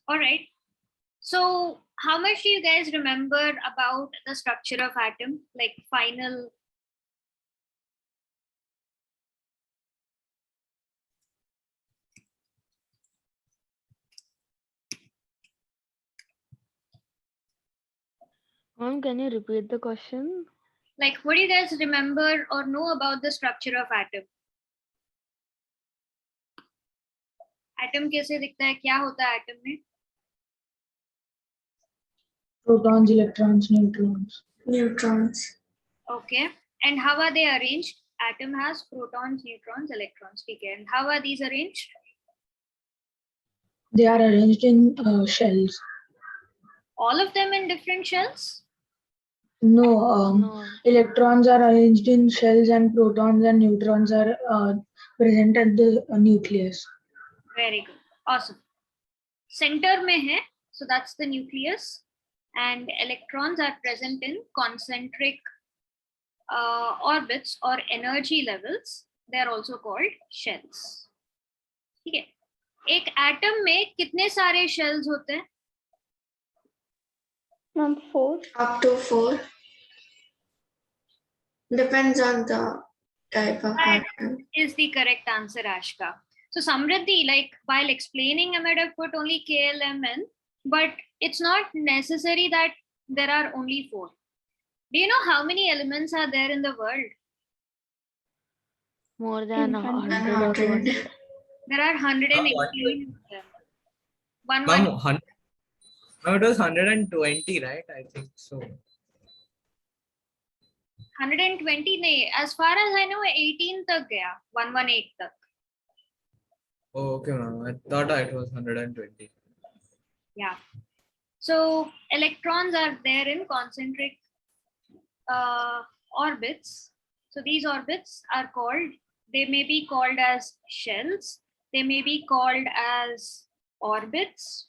All right. So how much do you guys remember about the structure of atom? Like final. Mom, can you repeat the question? Like, what do you guys remember or know about the structure of atom? Atom कैसे दिखता है? क्या होता है atom में? Protons, electrons, neutrons. Neutrons. Okay. And how are they arranged? Atom has protons, neutrons, electrons. Okay. And how are these arranged? They are arranged in shells. All of them in different shells? No, No. electrons are arranged in shells and protons and neutrons are present at the nucleus. Very good. Awesome. Center में है, so that's the nucleus. And electrons are present in concentric orbits or energy levels. They are also called shells. ठीक है. एक atom में कितने सारे shells होते हैं? Ma'am, 4. Up to 4. Depends on the type of That atom. is the correct answer, Ashka. So Samriddhi, like while explaining, I might have put only KLMN, but it's not necessary that there are only 4. Do you know how many elements are there in the world? More than 100 or 100. 200. There are 118 of them. One. Ma'am, no, it was 120, right? I think so. 120 नहीं, as far as I know 18 तक गया, 118 तक. Oh, okay, ma'am. I thought it was 120. Yeah. So electrons are there in concentric orbits. So these orbits are called, they may be called as shells. They may be called as orbits.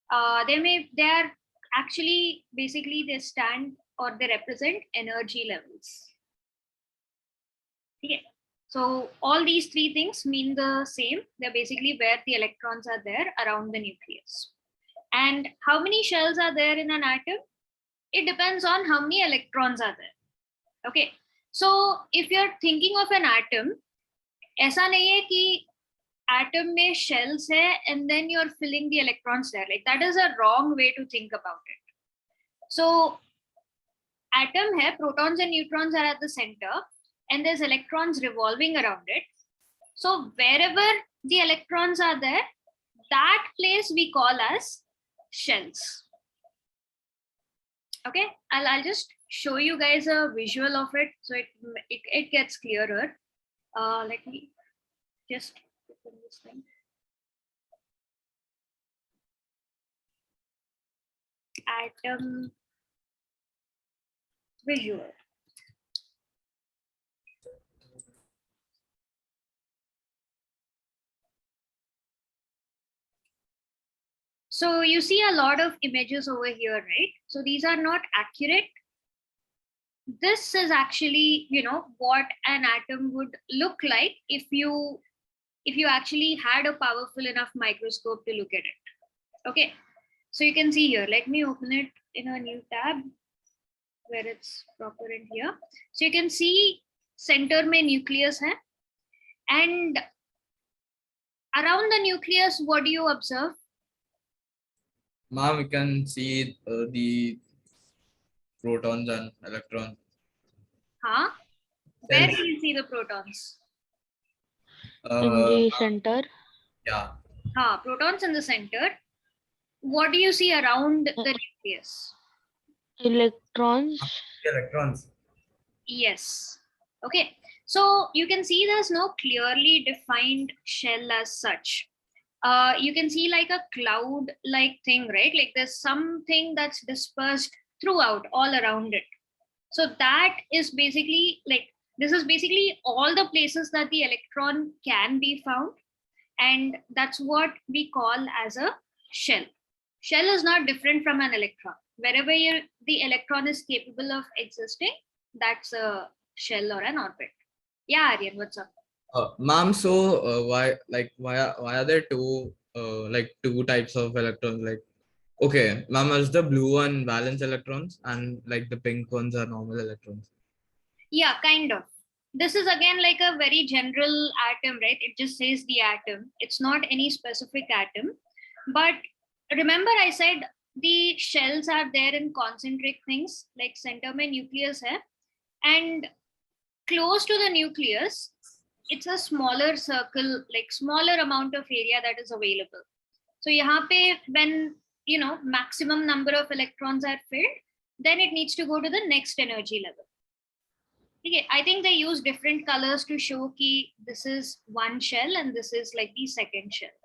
They are actually, basically they stand or they represent energy levels. Okay. So all these 3 things mean the same. They're basically where the electrons are there around the nucleus. And how many shells are there in an atom? It depends on how many electrons are there. Okay. So if you're thinking of an atom, ऐसा नहीं है कि atom में shells है and then you're filling the electrons there. Like that is a wrong way to think about it. So atom hai, protons and neutrons are at the center and there's electrons revolving around it. So wherever the electrons are there, that place we call as shells. Okay, I'll just show you guys a visual of it so it gets clearer. Let me just open this thing. Atom visual. So you see a lot of images over here, right? So these are not accurate. This is actually, you know, what an atom would look like if you actually had a powerful enough microscope to look at it. Okay, so you can see here, let me open it in a new tab where it's proper in here. So you can see center mein nucleus hai, and around the nucleus, what do you observe? Ma'am, we can see the protons and electrons. Huh? Where Cells. do you see the protons? In the center. Yeah. Protons in the center. What do you see around the nucleus? Electrons. Electrons. Yes. Okay. So you can see there's no clearly defined shell as such. You can see like a cloud-like thing, right? Like there's something that's dispersed throughout all around it. So that is basically like, this is basically all the places that the electron can be found. And that's what we call as a shell. Shell is not different from an electron. Wherever the electron is capable of existing, that's a shell or an orbit. Yeah, Aryan, what's up? Ma'am, so why are there two like two types of electrons. Like, okay, ma'am, is the blue one valence electrons and like the pink ones are normal electrons? Yeah, kind of. This is again like a very general atom, right? It just says the atom. It's not any specific atom. But remember, I said the shells are there in concentric things like center mein nucleus hai, and close to the nucleus, it's a smaller circle, like smaller amount of area that is available. So yahan pe, when maximum number of electrons are filled, then it needs to go to the next energy level. Okay, I think they use different colors to show ki this is one shell and this is like the second shell.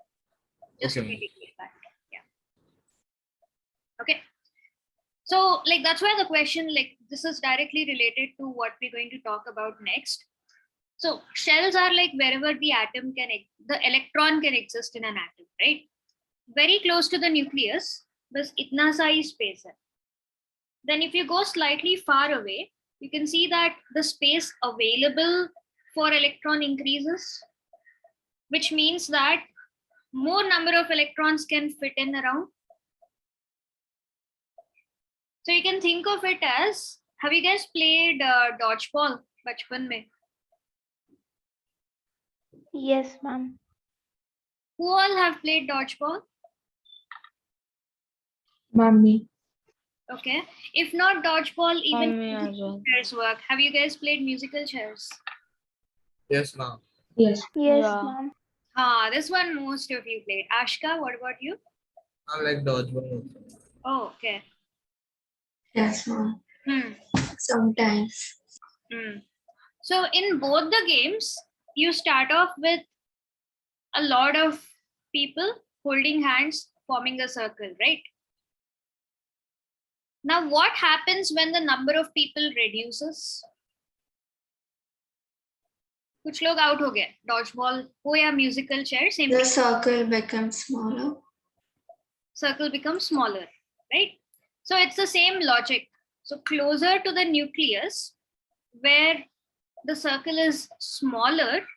Just Okay. to indicate that. Yeah. Okay. So like that's why the question, like this is directly related to what we're going to talk about next. So shells are like wherever the atom can, the electron can exist in an atom, right? Very close to the nucleus, bas itna sa hi space hai. Then if you go slightly far away, you can see that the space available for electron increases, which means that more number of electrons can fit in around. So you can think of it as, have you guys played dodgeball bachpan mein? Yes, ma'am. Who all have played dodgeball? Mummy. Okay. If not dodgeball, even Me as well. chairs work. Have you guys played musical chairs? Yes, ma'am. Yes. Yes, Yeah. ma'am. This one most of you played. Ashka, what about you? I'm like dodgeball also. Oh, okay. Yes, ma'am. Sometimes. So in both the games, you start off with a lot of people holding hands, forming a circle, right? Now, what happens when the number of people reduces? कुछ लोग out हो गए. Dodgeball हो या musical chair, same The thing. circle becomes smaller. Circle becomes smaller, right? So it's the same logic. So closer to the nucleus, where the circle is smaller,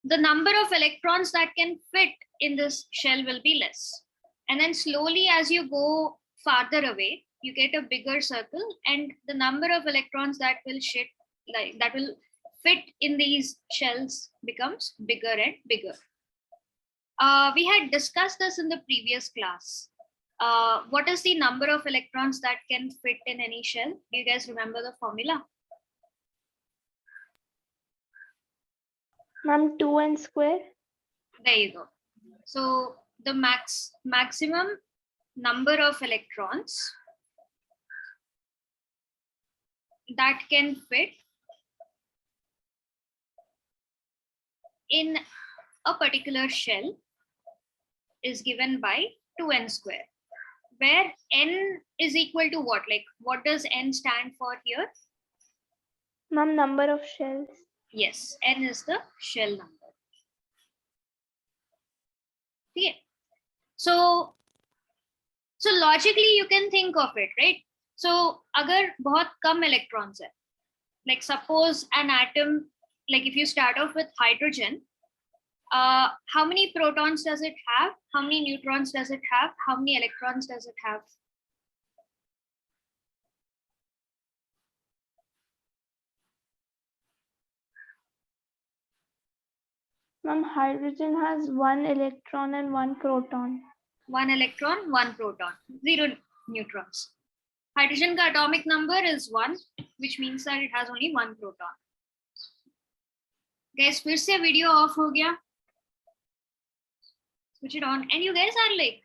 the number of electrons that can fit in this shell will be less. And then slowly as you go farther away, you get a bigger circle, and the number of electrons that will fit in these shells becomes bigger and bigger. We had discussed this in the previous class. What is the number of electrons that can fit in any shell? Do you guys remember the formula? Ma'am, 2n square. There you go. So the maximum number of electrons that can fit in a particular shell is given by 2n square, where n is equal to what? Like, what does n stand for here? Ma'am, number of shells. Yes, n is the shell number. Okay. So logically you can think of it, right? So agar bahut kam electrons hai, like suppose an atom, like if you start off with hydrogen, how many protons does it have? How many neutrons does it have? How many electrons does it have? Ma'am, hydrogen has 1 electron and 1 proton. 1 electron, 1 proton, 0 neutrons. Hydrogen ka atomic number is 1, which means that it has only 1 proton. Guys, फिर से video off हो गया. Switch it on. And you guys are like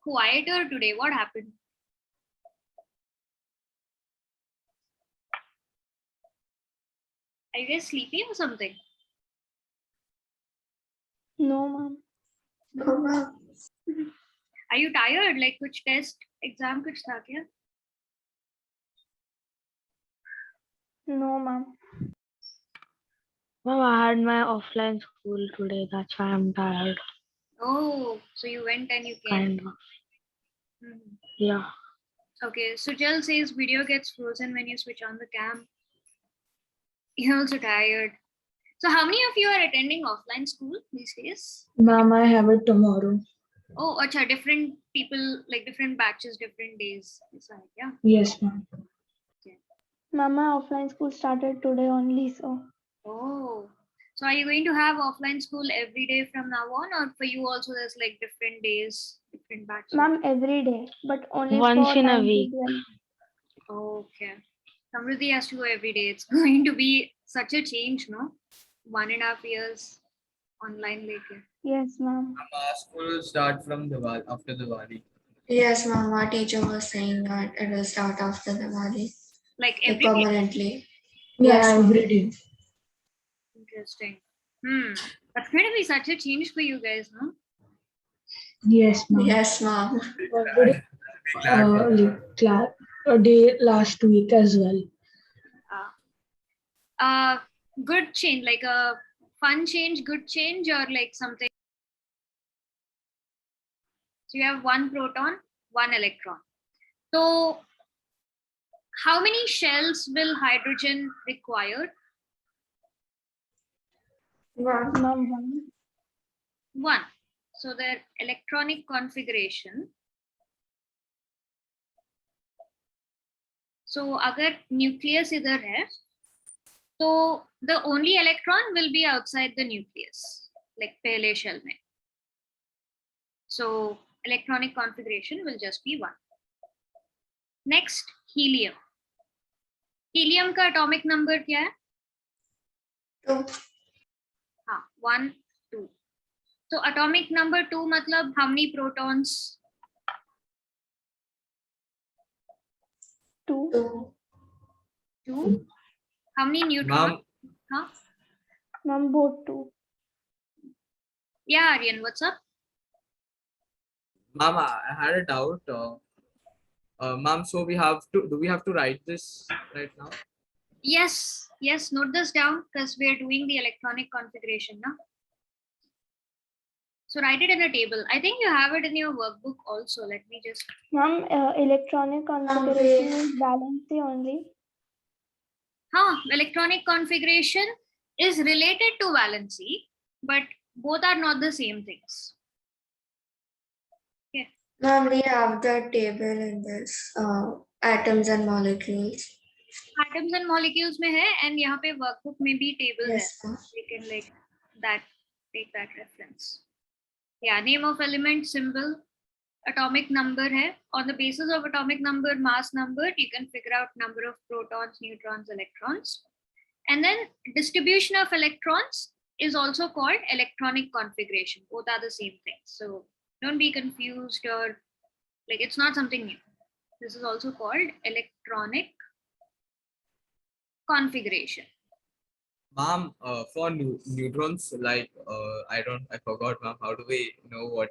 quieter today. What happened? Are you guys sleepy or something? No, ma'am. Oh, wow. Are you tired? Like कुछ test, exam कुछ था क्या? No, ma'am. Mom, I had my offline school today. That's why I'm tired. Oh, so you went and you came. Kind of. Mhm. Yeah. Okay, Sujal says video gets frozen when you switch on the cam. You're also tired. So how many of you are attending offline school these days? Ma'am, I have it tomorrow. Oh, acha, different people, like different batches, different days. Yeah. Yes, ma'am. Ma'am, my offline school started today only, so. Oh, so are you going to have offline school every day from now on, or for you also there's like different days, different batches? Ma'am, every day, but only Once for in a 9 to week. 12. Okay. Samruddhi has to go every day. It's going to be such a change, no? 1.5 years online later. Yes, ma'am. Our school will start from Diwali, after Diwali. Yes, ma'am. Our teacher was saying that it will start after Diwali, Like like every day. permanently. Yeah, Yes, ma'am. every day. Interesting. That's going to be such a change for you guys, no? Yes, ma'am. Yes, ma'am. Already, a day last week as well. Good change, like a fun change, good change, or like something. So you have 1 proton, 1 electron. So how many shells will hydrogen require? One. Ma'am, 1. 1. So their electronic configuration. So अगर nucleus इधर है, so the only electron will be outside the nucleus, like पहले shell में. So electronic configuration will just be 1. Next, helium. Helium का atomic number क्या है? 2. हाँ, 1, 2. So atomic number 2 मतलब how many protons? 2. 2. 2. How many neutrons? Ma'am, Ma'am, both 2. Yeah, Aryan, what's up? ma'am, I had a doubt. Ma'am, so do we have to write this right now? Yes, note this down because we are doing the electronic configuration now. So write it in a table. I think you have it in your workbook also. Let me just. Ma'am, electronic configuration is valency only. Electronic configuration is related to valency, but both are not the same things. Ma'am, we have the table in this atoms and molecules. Atoms and molecules में है, and यहाँ पे workbook में भी table Yes, है. ma'am. We can like that, take that reference. Yeah, name of element, symbol, atomic number है. On the basis of atomic number, mass number, you can figure out number of protons, neutrons, electrons. And then distribution of electrons is also called electronic configuration. Both are the same thing. So don't be confused, or like it's not something new. This is also called electronic configuration. Ma'am, for neutrons, like I forgot, ma'am. How do we know what?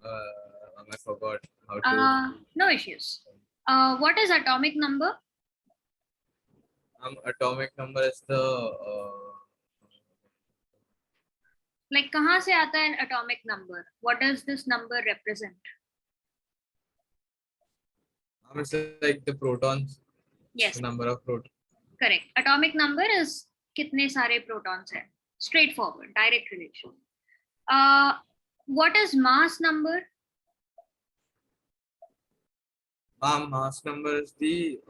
I forgot how to. No issues. What is atomic number? Atomic number is the. Like कहाँ से आता है atomic number? What does this number represent? It's like the protons. Yes. The number of protons. Correct. Atomic number is कितने सारे protons है. Straightforward, direct relation. What is mass number? Mass number is the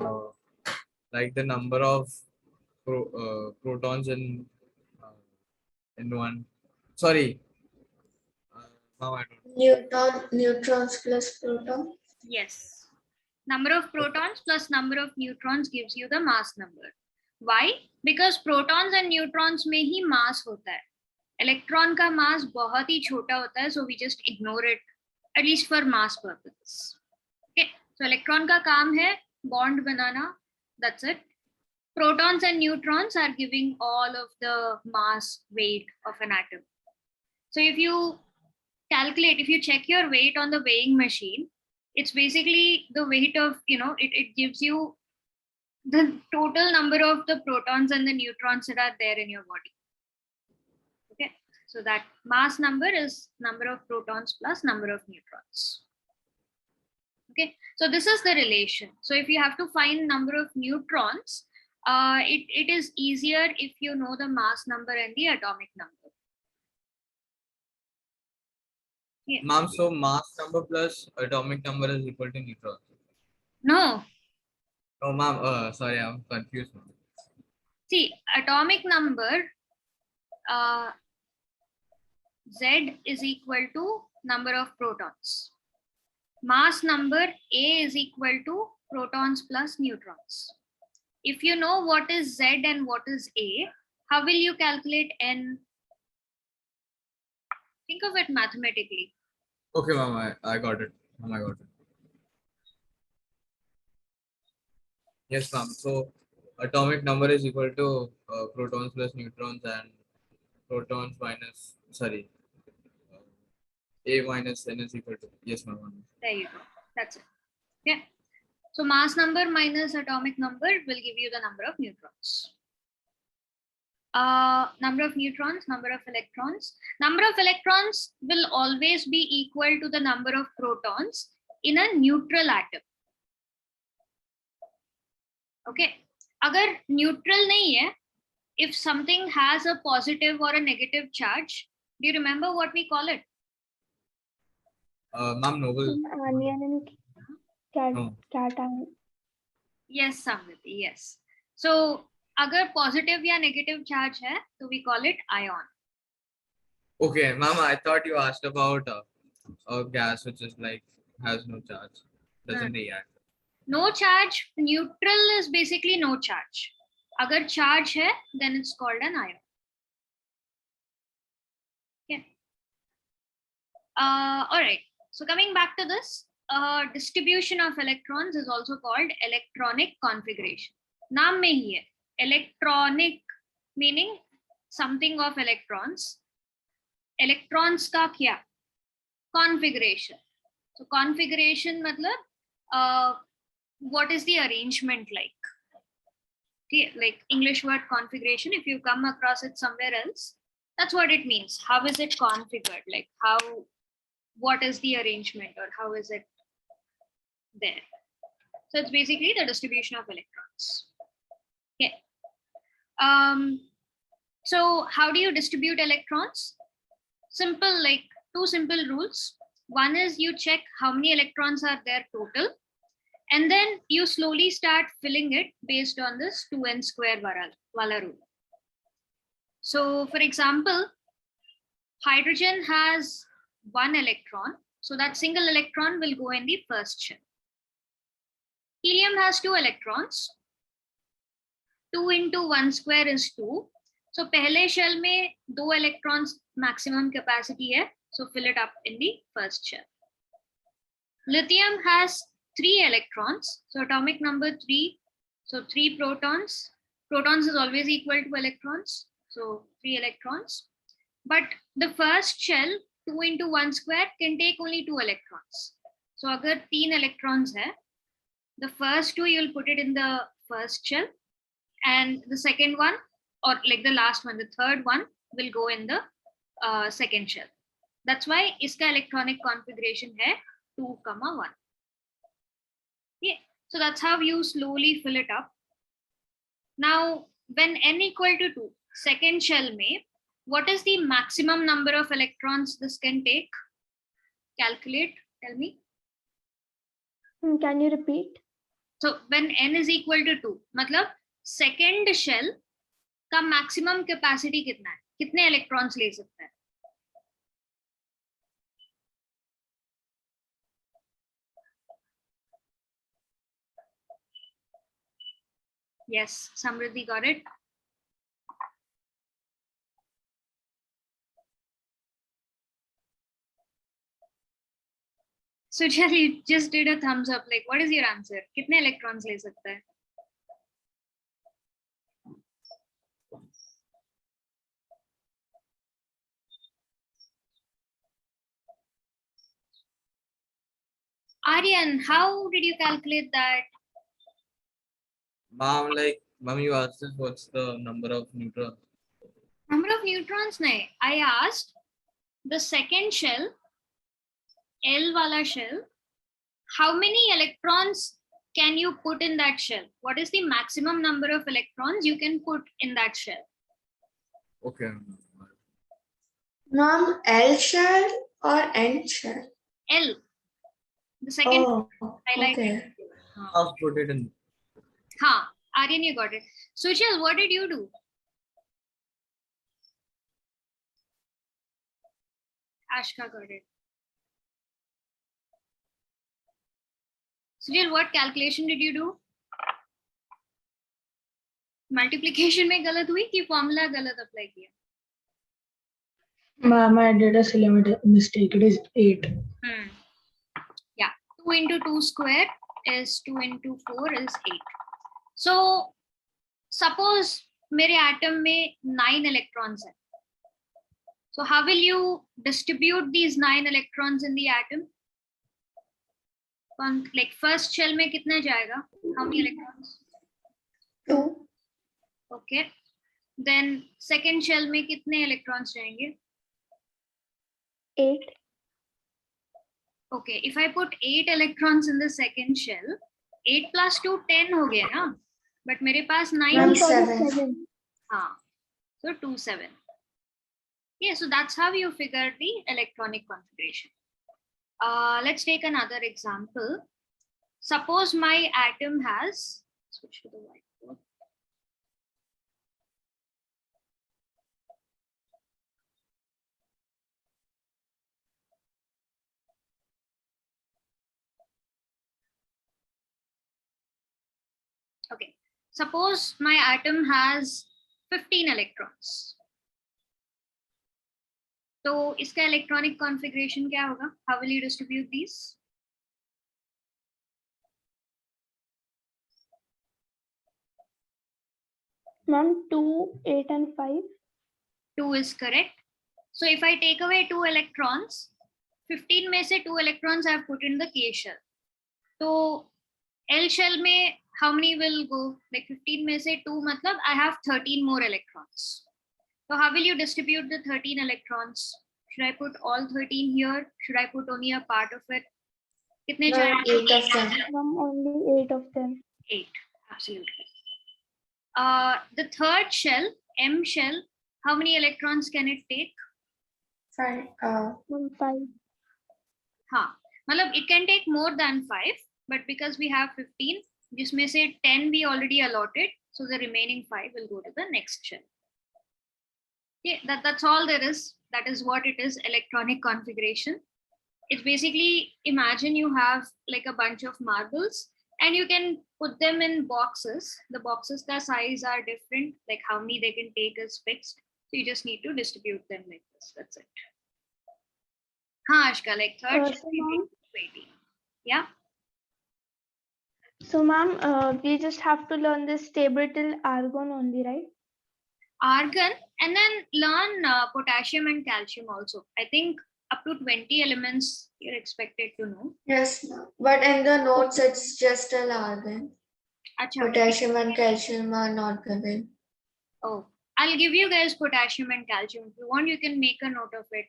like the number of protons in one. Sorry. Now I don't. Neutrons plus proton. Yes. Number of protons plus number of neutrons gives you the mass number. Why? Because protons and neutrons में ही mass होता है. Electron का mass बहुत ही छोटा होता है, so we just ignore it, at least for mass purposes. Okay. So electron का काम है bond banana. That's it. Protons and neutrons are giving all of the mass weight of an atom. So if you calculate, if you check your weight on the weighing machine, it's basically the weight of, it gives you the total number of the protons and the neutrons that are there in your body. Okay, so that mass number is number of protons plus number of neutrons. Okay, so this is the relation. So if you have to find number of neutrons, it is easier if you know the mass number and the atomic number. Yeah. Ma'am, so mass number plus atomic number is equal to neutron. No, No, ma'am. Sorry, I'm confused. Ma'am. see, atomic number Z is equal to number of protons. Mass number A is equal to protons plus neutrons. If you know what is Z and what is A, how will you calculate N? Think of it mathematically. Okay, ma'am. I got it. Ma'am, I got it. Yes, ma'am. So atomic number is equal to protons plus neutrons and protons minus, sorry, A minus N is equal to, yes, ma'am. There you go. That's it. Yeah. So mass number minus atomic number will give you the number of neutrons. Number of neutrons, number of electrons. Number of electrons will always be equal to the number of protons in a neutral atom. Okay. Agar neutral nahi hai, if something has a positive or a negative charge, do you remember what we call it? Ma'am, noble. Anion and No. cation. Yes, Samriti, yes. So, agar positive ya negative charge hai, so we call it ion. Okay, ma'am, I thought you asked about a gas which is like has no charge, doesn't react. No charge, neutral is basically no charge. Agar charge hai, then it's called an ion. Okay. All right. So coming back to this, distribution of electrons is also called electronic configuration. Naam mein hi hai. Electronic meaning something of electrons. Electrons ka kya? Configuration. So configuration matlab what is the arrangement like? Okay, like English word configuration, if you come across it somewhere else, that's what it means. How is it configured? Like what is the arrangement or how is it there? So it's basically the distribution of electrons. Okay. So how do you distribute electrons? Simple, like two simple rules. One is you check how many electrons are there total, and then you slowly start filling it based on this 2n square wala rule. So for example, hydrogen has one electron, so that single electron will go in the first shell. Helium has two electrons. 2 into 1 square is 2. So pehle shell mein 2 electrons maximum capacity hai, so fill it up in the first shell. Lithium has 3 electrons, so atomic number 3, so 3 protons. Protons is always equal to electrons, so 3 electrons. But the first shell, 2 into 1 square, can take only 2 electrons. So agar 3 electrons hai, the first 2 you'll put it in the first shell, and the second one, or like the last one, the third one, will go in the second shell. That's why iska electronic configuration hai 2, 1. Yeah. So that's how you slowly fill it up. Now, when n equal to 2, second shell may, what is the maximum number of electrons this can take? Calculate, tell me. Can you repeat? So when n is equal to 2, matlab second shell का maximum capacity कितना है? कितने electrons ले सकता है? Yes, Samriddhi got it. Sujal, you just did a thumbs up. Like, what is your answer? कितने electrons ले सकता है? Aryan, how did you calculate that? Ma'am, you asked us what's the number of neutrons. Number of neutrons, nahi. I asked the second shell, L wala shell, how many electrons can you put in that shell? What is the maximum number of electrons you can put in that shell? Okay. Ma'am, L shell or N shell? L. The second Oh, highlighted. okay. I've put it in. Ha, Aryan, you got it. Sushil, what did you do? Ashka got it. Sushil, what calculation did you do? Multiplication में गलत हुई कि formula गलत apply किया? Ma'am, I did a silly mistake. It is 8. Yeah, 2 into 2 square is 2 into 4 is 8. So, suppose मेरे atom में 9 electrons हैं. So, how will you distribute these 9 electrons in the atom? Like first shell में कितने जाएगा? How many electrons? 2. Okay. Then second shell में कितने electrons जाएंगे? 8. Okay, if I put 8 electrons in the second shell, 8 plus 2, 10 हो गया ना? But मेरे पास 9 Ma'am, ही है. 7. हाँ. So 2, 7. Yeah, so that's how you figure the electronic configuration. Let's take another example. Suppose my atom has, switch to the whiteboard. Okay, suppose my atom has 15 electrons. तो इसका electronic configuration क्या होगा? How will you distribute these? Ma'am, 2, 8 and 5. 2 is correct. So if I take away 2 electrons, 15 में से 2 electrons I have put in the K shell. So L shell में how many will go? Like 15 में से 2 मतलब I have 13 more electrons. So how will you distribute the 13 electrons? Should I put all 13 here? Should I put only a part of it? कितने Ma'am, चाहिए? 8 of them. Ma'am, only 8 of them. 8, absolutely. The third shell, M shell, how many electrons can it take? 5. Ma'am, 5. हाँ, मतलब it can take more than 5, but because we have 15, जिसमें से 10 we already allotted, so the remaining 5 will go to the next shell. Okay, that's all there is. That is what it is, electronic configuration. It's basically, imagine you have like a bunch of marbles and you can put them in boxes. The boxes ka size are different, like how many they can take is fixed. So you just need to distribute them like this. That's it. Haan, Ashka, like third So, ma'am, 20. Yeah. so ma'am, we just have to learn this table till argon only, right? Argon, and then learn potassium and calcium also. I think up to 20 elements you're expected to know. Yes, ma'am. But in the notes, it's just a argon. Acha, Potassium and calcium are not given. oh, I'll give you guys potassium and calcium. If you want, you can make a note of it.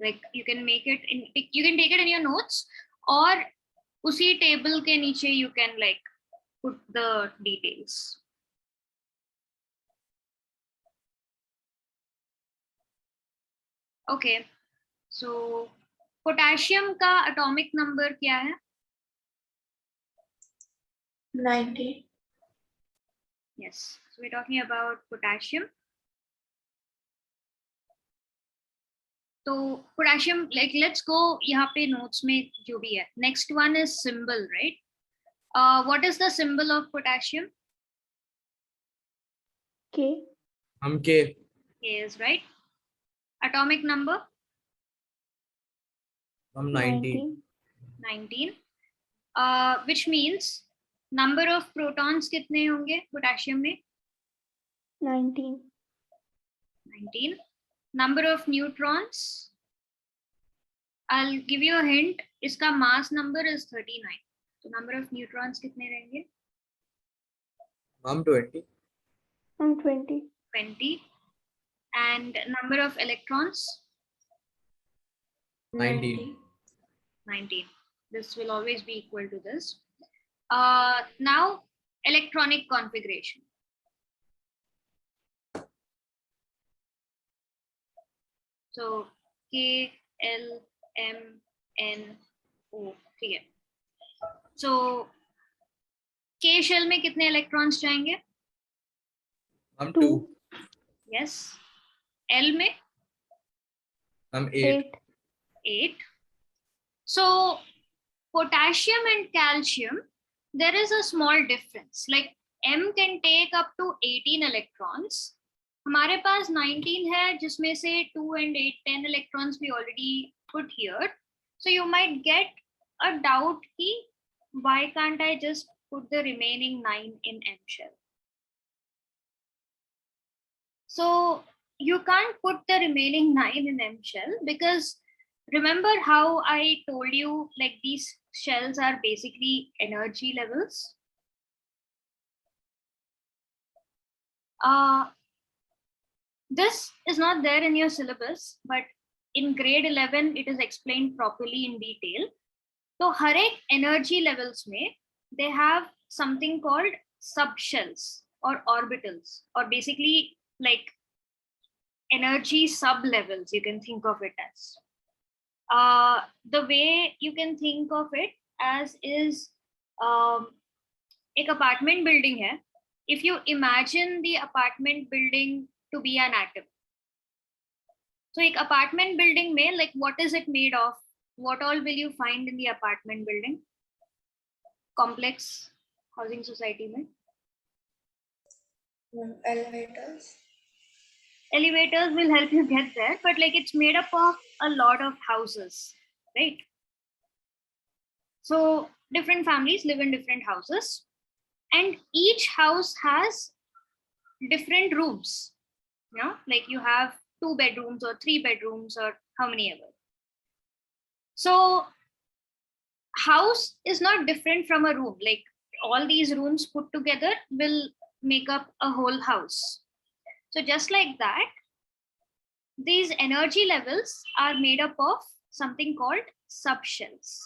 Like you can make it in, you can take it in your notes, or usi table ke niche you can like put the details. Okay, so potassium का atomic number क्या है? 90. Yes, so we're talking about potassium. So potassium, like let's go यहाँ पे notes में जो भी है. Next one is symbol, right? What is the symbol of potassium? K. K. K is right. Atomic number? 19. 19. Which means number of protons कितने होंगे potassium में? 19. 19. Number of neutrons? I'll give you a hint. इसका mass number is 39. So number of neutrons कितने रहेंगे? 20. Ma'am, 20. 20. And number of electrons? 19. 19. This will always be equal to this. Now electronic configuration. So K, L, M, N, O, ठीक है. So K shell में कितने electrons जाएंगे? हम Two. 2. Yes. L में हम 8. 8. So potassium and calcium, there is a small difference. Like M can take up to 18 electrons. हमारे पास 19 है जिसमें से 2 and 8 10 electrons we already put here. So you might get a doubt कि why can't I just put the remaining 9 in M shell? So you can't put the remaining 9 in M shell because remember how I told you like these shells are basically energy levels. This is not there in your syllabus, but in grade 11 it is explained properly in detail. So हर एक energy levels में they have something called subshells or orbitals, or basically like energy sub levels, you can think of it as. The way you can think of it as is एक apartment building है. If you imagine the apartment building to be an atom, so एक apartment building में like what is it made of? What all will you find in the apartment building? Complex housing society में Elevators. elevators will help you get there, but like it's made up of a lot of houses, right? So different families live in different houses, and each house has different rooms. You know, like you have 2 bedrooms or 3 bedrooms or how many ever. So house is not different from a room. Like all these rooms put together will make up a whole house. So just like that, these energy levels are made up of something called subshells.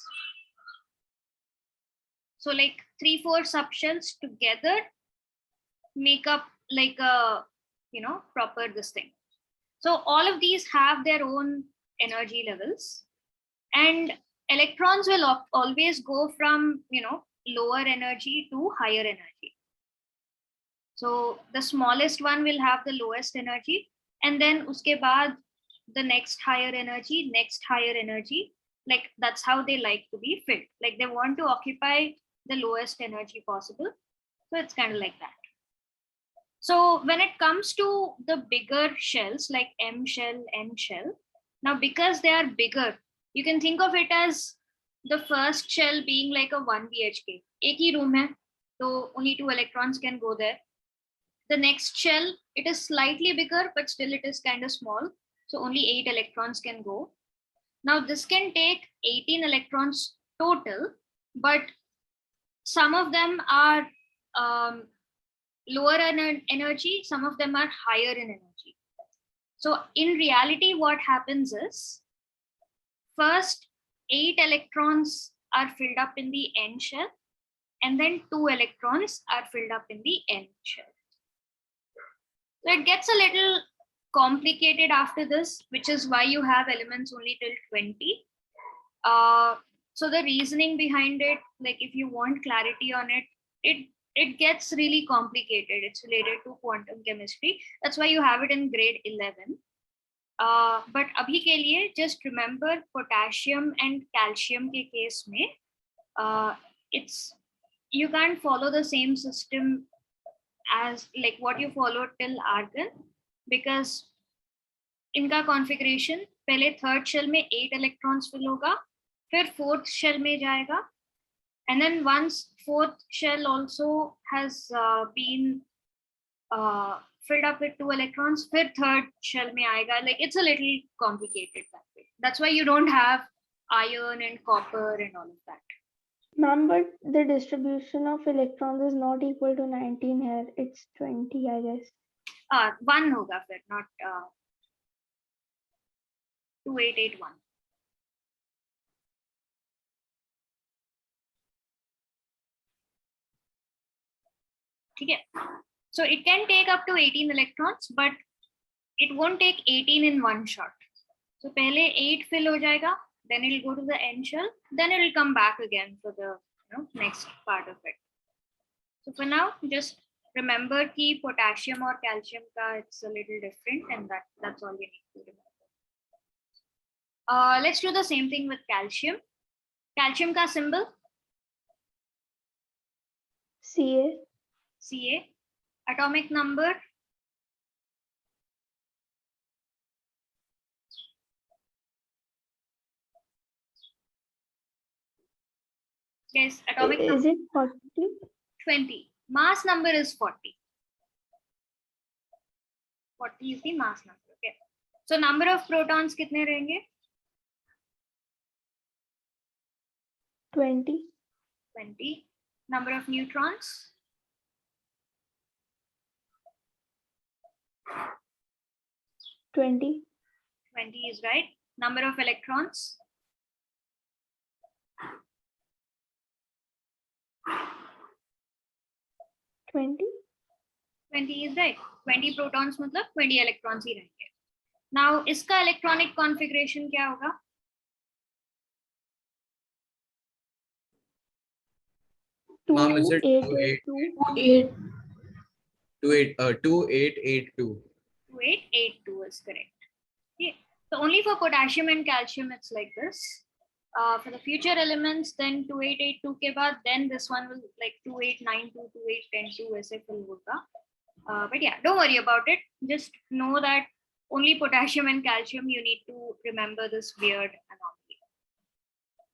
So like 3-4 subshells together make up like a, you know, proper this thing. So all of these have their own energy levels, and electrons will always go from, you know, lower energy to higher energy. So the smallest one will have the lowest energy, and then uske baad the next higher energy, like that's how they like to be filled. Like they want to occupy the lowest energy possible. So it's kind of like that. So when it comes to the bigger shells like M shell, N shell, now because they are bigger, you can think of it as the first shell being like a 1 BHK. एक ही room है, so only 2 electrons can go there. The next shell, it is slightly bigger, but still it is kind of small. So only 8 electrons can go. Now this can take 18 electrons total, but some of them are lower in energy, some of them are higher in energy. So in reality, what happens is first 8 electrons are filled up in the N shell, and then 2 electrons are filled up in the N shell. So it gets a little complicated after this, which is why you have elements only till 20. So the reasoning behind it, like if you want clarity on it, it gets really complicated. It's related to quantum chemistry. That's why you have it in grade 11. But abhi ke liye, just remember potassium and calcium ke case mein, it's you can't follow the same system as like what you followed till argon, because इनका configuration पहले third shell में 8 electrons fill होगा, फिर fourth shell में जाएगा, and then once fourth shell also has been filled up with 2 electrons, फिर third shell में आएगा. Like it's a little complicated that way. That's why you don't have iron and copper and all of that. Ma'am, but the distribution of electrons is not equal to 19 here. It's 20, I guess. 1 होगा फिर, not 2881. ठीक है. So it can take up to 18 electrons, but it won't take 18 in one shot. So पहले 8 fill हो जाएगा, then it will go to the end shell, then it will come back again for the next part of it. So for now, just remember कि potassium or calcium का it's a little different, and that's all you need to remember. Let's do the same thing with calcium. Calcium का symbol Ca. Ca. Atomic number yes, atomic Is number it 40? 20. Mass number is 40. 40 is the mass number. Okay. So number of protons कितने रहेंगे? 20. 20. Number of neutrons? 20. 20 is right. Number of electrons? 20. 20 is right. 20 protons मतलब 20 electrons ही रहेंगे. Now इसका electronic configuration क्या होगा? Ma'am, is it 2882? 2882? 2882 is correct. Okay. So only for potassium and calcium it's like this. For the future elements, then 2882 के बाद, then this one will like 2892, 2810 ऐसे fill होगा. But yeah, don't worry about it. Just know that only potassium and calcium you need to remember this weird anomaly.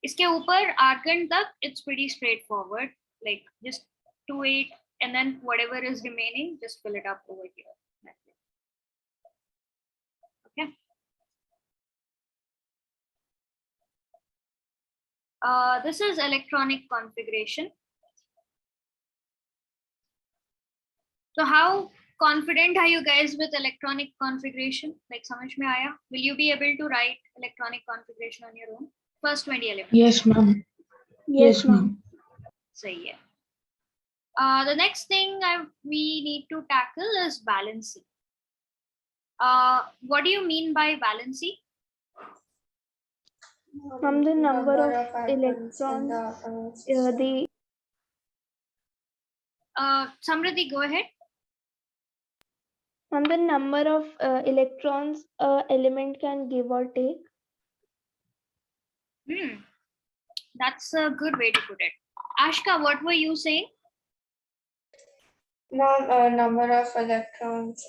इसके ऊपर argon तक it's pretty straightforward. Like just 28 and then whatever is remaining, just fill it up over here. That's it. Okay. This is electronic configuration. So how confident are you guys with electronic configuration? Like समझ में आया? Will you be able to write electronic configuration on your own? First 20 elements. Yes, ma'am. Yes, ma'am. सही है. The next thing we need to tackle is valency. What do you mean by valency? From the number of atoms in electrons, the Samriddhi, go ahead. from the number of electrons a element can give or take. That's a good way to put it. Ashka, what were you saying? number of electrons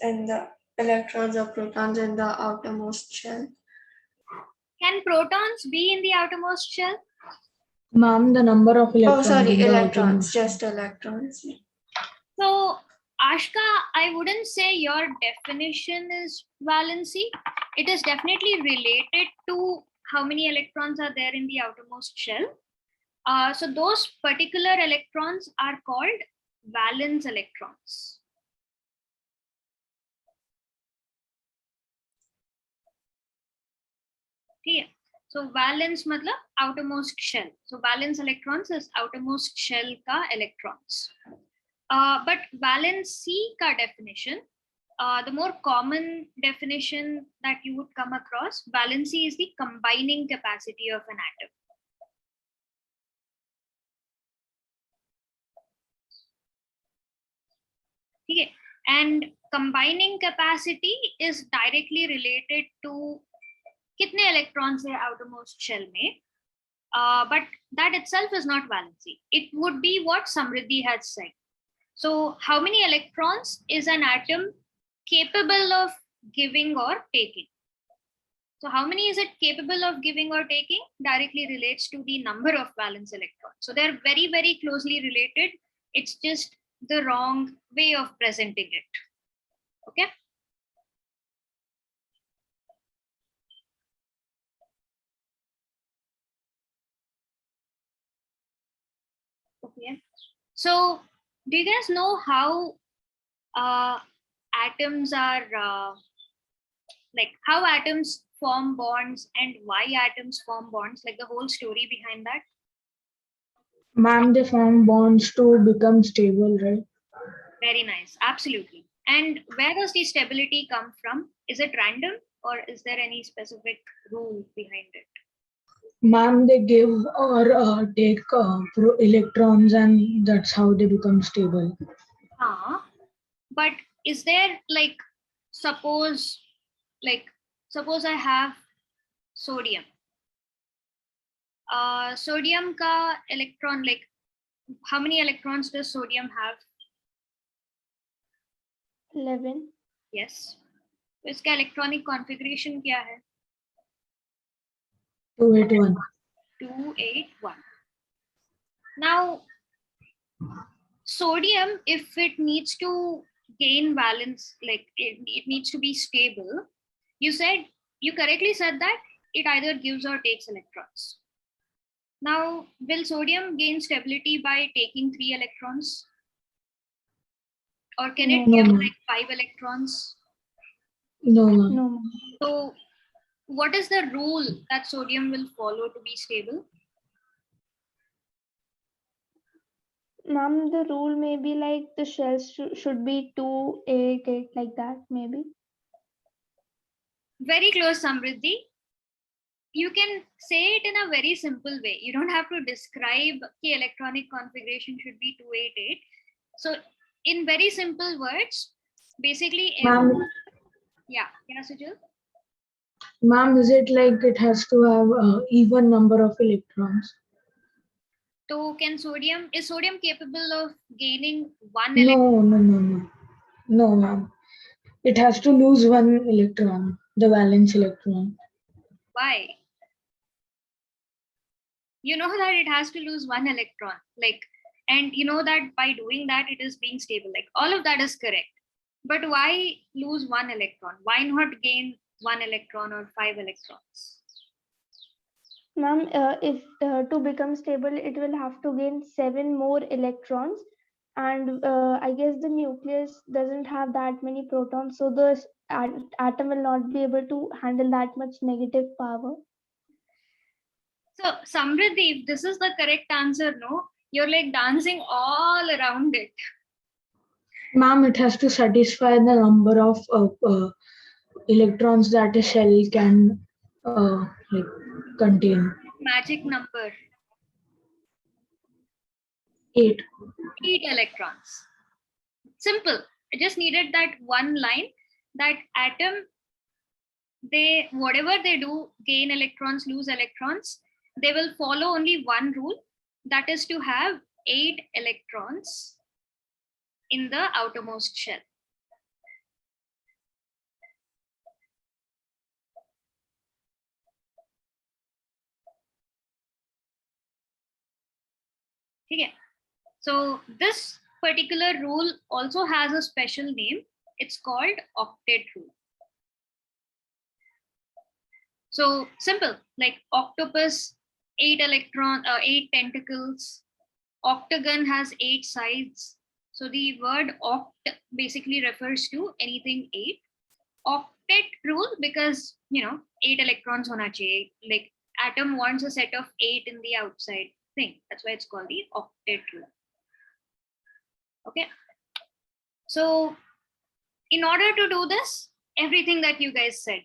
or protons in the outermost shell. Can protons be in the outermost shell? Ma'am, the number of electrons. Oh, sorry, in the electrons, outermost- just electrons. So, Ashka, I wouldn't say your definition is valency. It is definitely related to how many electrons are there in the outermost shell. So those particular electrons are called valence electrons. Okay. So valence मतलब outermost shell. So valence electrons is outermost shell का electrons. But valency का definition, the more common definition that you would come across, valency is the combining capacity of an atom. Okay. And combining capacity is directly related to कितने electrons है outermost shell में. But that itself is not valency. It would be what Samriddhi had said. So how many electrons is an atom capable of giving or taking? So how many is it capable of giving or taking directly relates to the number of valence electrons. So they're very, very closely related. It's just the wrong way of presenting it. Okay. Okay. So do you guys know how atoms are like how atoms form bonds and why atoms form bonds, like the whole story behind that? Ma'am, they form bonds to become stable, right? Very nice. Absolutely. And where does the stability come from? Is it random or is there any specific rule behind it? Ma'am, they give or take electrons, and that's how they become stable. But is there like, suppose I have sodium. Sodium ka electron, like how many electrons does sodium have? 11. Yes. तो इसका electronic configuration क्या है? 281. 281. Now, sodium, if it needs to gain valence, like it needs to be stable, you correctly said that it either gives or takes electrons. Now, will sodium gain stability by taking 3 electrons? Or can it No, give ma'am. like 5 electrons? No, ma'am. No, ma'am. So, what is the rule that sodium will follow to be stable? Ma'am, the rule may be like the shells should be 2, 8, 8, like that, maybe. Very close, Samriddhi. You can say it in a very simple way. You don't have to describe the electronic configuration should be 288. So, in very simple words, basically, Ma'am, yeah, Sujal? ma'am, is it like it has to have even number of electrons? So, is sodium capable of gaining 1 electron? No, ma'am. It has to lose 1 electron, the valence electron. Why? You know that it has to lose 1 electron, and you know that by doing that it is being stable. Like all of that is correct. But why lose 1 electron? Why not gain 1 electron or 5 electrons? Ma'am, if to become stable, it will have to gain 7 more electrons. And I guess the nucleus doesn't have that many protons, so the atom will not be able to handle that much negative power. So, Samriddhi, if this is the correct answer, no, you're like dancing all around it. Ma'am, it has to satisfy the number of electrons that a shell can contain. Magic number. 8. 8 electrons. Simple. I just needed that one line, that atom, whatever they do, gain electrons, lose electrons, they will follow only one rule, that is to have 8 electrons in the outermost shell. Okay. So this particular rule also has a special name. It's called octet rule. So simple, like octopus, 8 tentacles. Octagon has 8 sides. So the word oct basically refers to anything 8. Octet rule because 8 electrons hona chahiye. Like atom wants a set of 8 in the outside thing. That's why it's called the octet rule. Okay. So in order to do this, everything that you guys said,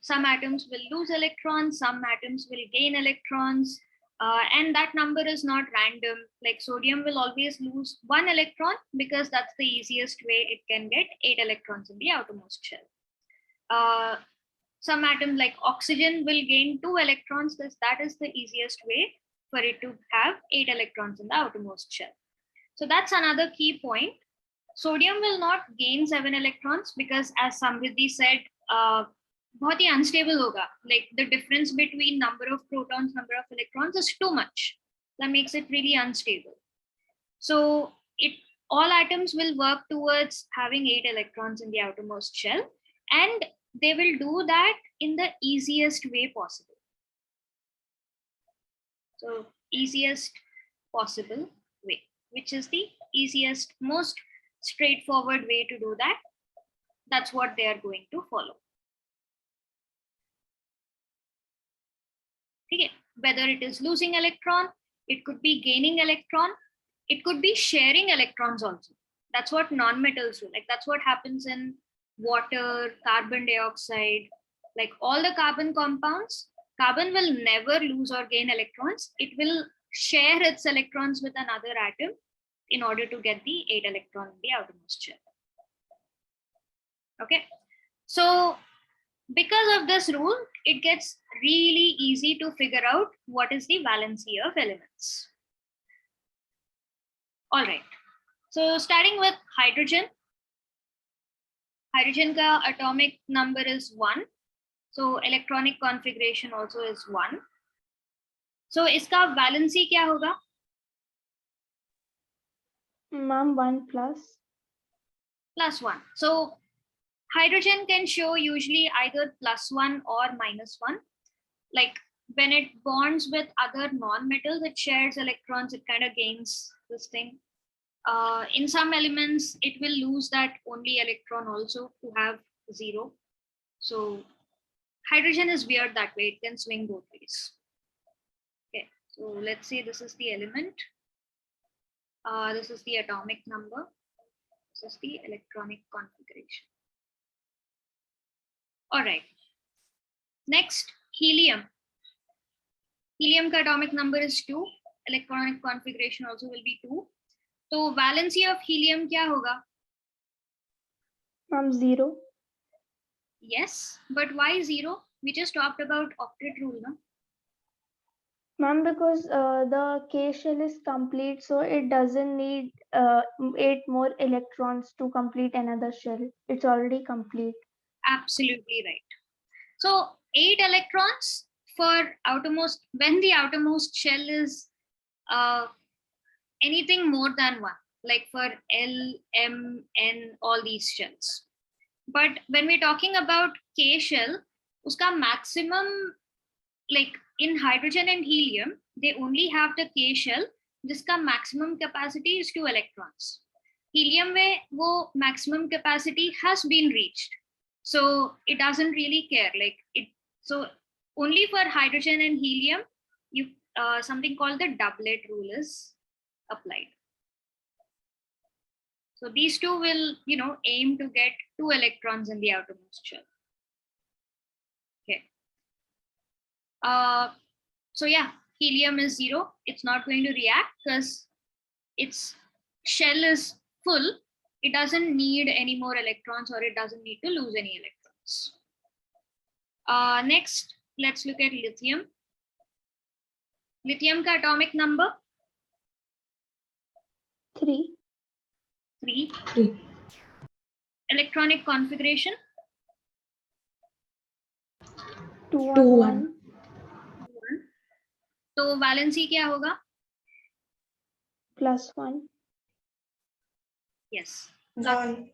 some atoms will lose electrons, some atoms will gain electrons, and that number is not random. Like sodium will always lose 1 electron because that's the easiest way it can get 8 electrons in the outermost shell. Some atoms like oxygen will gain 2 electrons because that is the easiest way for it to have 8 electrons in the outermost shell. So that's another key point. Sodium will not gain 7 electrons because, as Samriddhi said, बहुत ही unstable होगा. Like the difference between number of protons, number of electrons is too much. That makes it really unstable. So all atoms will work towards having 8 electrons in the outermost shell, and they will do that in the easiest way possible. So easiest possible way, which is the easiest, most straightforward way to do that. That's what they are going to follow. Okay. Whether it is losing electron, it could be gaining electron, it could be sharing electrons also. That's what non-metals do. Like that's what happens in water, carbon dioxide, like all the carbon compounds. Carbon will never lose or gain electrons. It will share its electrons with another atom in order to get the 8 electron in the outermost shell. Okay, so because of this rule, it gets really easy to figure out what is the valency of elements. All right, so starting with hydrogen. Hydrogen ka atomic number is 1. So electronic configuration also is 1. So iska valency kya hoga? Ma'am, 1 plus. Plus 1. So hydrogen can show usually either +1 or -1. Like when it bonds with other non-metals, it shares electrons, it kind of gains this thing. In some elements, it will lose that only electron also to have 0. So hydrogen is weird that way, it can swing both ways. Okay, so let's say this is the element. This is the atomic number. This is the electronic configuration. All right. Next, helium. Helium ka atomic number is 2. Electronic configuration also will be 2. So valency of helium kya hoga? Ma'am, 0. Yes, but why 0? We just talked about octet rule, no? Ma'am, because the K shell is complete, so it doesn't need 8 more electrons to complete another shell. It's already complete. Absolutely right. So 8 electrons for outermost, when the outermost shell is anything more than 1, like for L, M, N, all these shells. But when we're talking about K shell, uska maximum, like in hydrogen and helium, they only have the K shell, jiska maximum capacity is 2 electrons. Helium mein wo maximum capacity has been reached. So it doesn't really care. Like it, so only for hydrogen and helium, you something called the doublet rule is applied. So these two will, aim to get 2 electrons in the outermost shell. Okay. So yeah, helium is 0. It's not going to react because its shell is full. It doesn't need any more electrons, or it doesn't need to lose any electrons. Next, let's look at lithium. Lithium ka atomic number? 3. 3. 3. Electronic configuration? 2 2 1 1. 1. So valency kya hoga? +1. Yes. 1.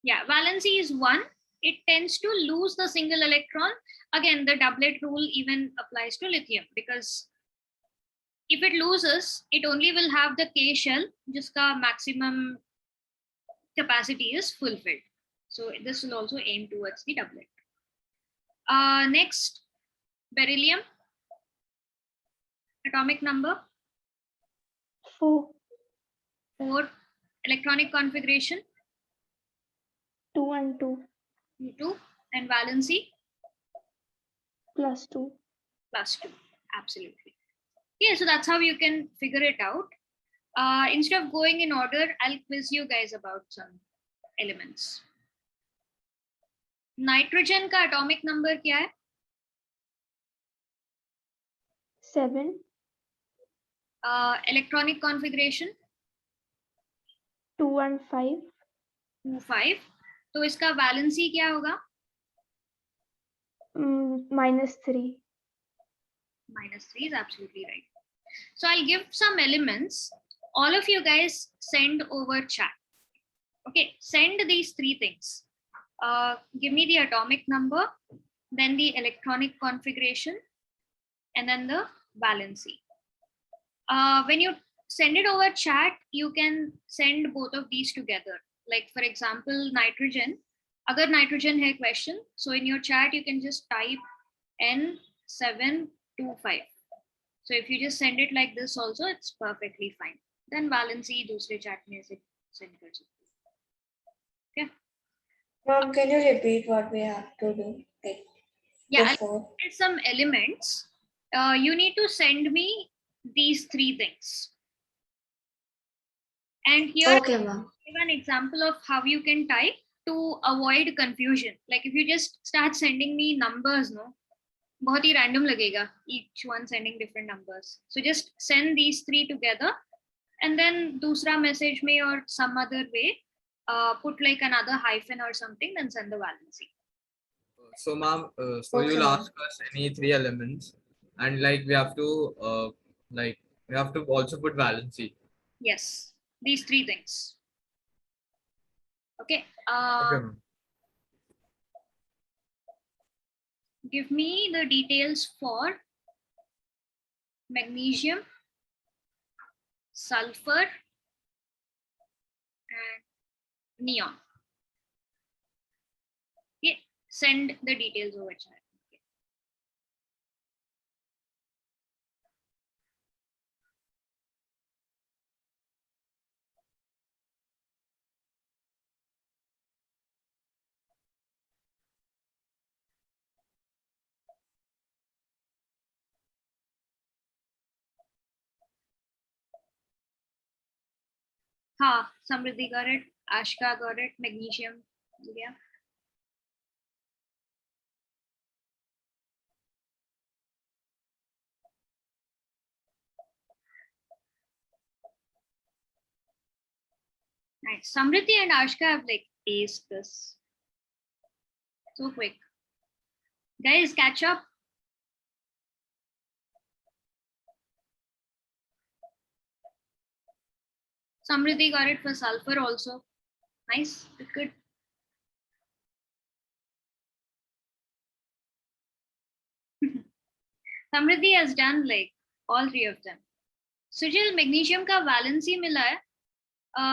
Yeah, valency is 1. It tends to lose the single electron. Again, the doublet rule even applies to lithium, because if it loses, it only will have the K shell, jiska maximum capacity is fulfilled. So this will also aim towards the doublet. Next, beryllium. Atomic number? 4. 4. Electronic configuration? 2 and 2. 2. And valency? +2. +2. Absolutely. Yeah, so that's how you can figure it out. Instead of going in order, I'll quiz you guys about some elements. Nitrogen ka atomic number kya hai? 7. Electronic configuration? 2 and 5. 2, 5. तो इसका valency क्या होगा? -3. -3 is absolutely right. So I'll give some elements. All of you guys send over chat. Okay, send these 3 things. Give me the atomic number, then the electronic configuration, and then the valency. When you send it over chat, you can send both of these together. Like for example, nitrogen. Agar nitrogen hai question, so in your chat you can just type N725. So if you just send it like this also, it's perfectly fine. Then valency दूसरे chat में से send कर सकते हो. Ma'am, can you repeat what we have to do? Like Yeah, I'll before. add some elements. You need to send me these three things. And here Okay, ma'am. give an example of how you can type to avoid confusion. Like if you just start sending me numbers, no, बहुत ही random लगेगा, each one sending different numbers. So just send these three together, and then दूसरा message में or some other way, put like another hyphen or something, then send the valency. So, ma'am, so Okay, you'll ma'am. ask us any three elements, and like we have to, like we have to also put valency. Yes, these three things. Okay. Okay, ma'am. Give me the details for magnesium, sulfur, and neon. Okay, send the details over chat. Okay. हाँ, Samriddhi got it, Ashka got it, magnesium. Yeah. Nice. Samriddhi and Ashka have like aced this. So quick. Guys, catch up. Samriddhi got it for sulfur also. Nice. Good. Samriddhi has done like all three of them. Sujil, magnesium का valency मिला है.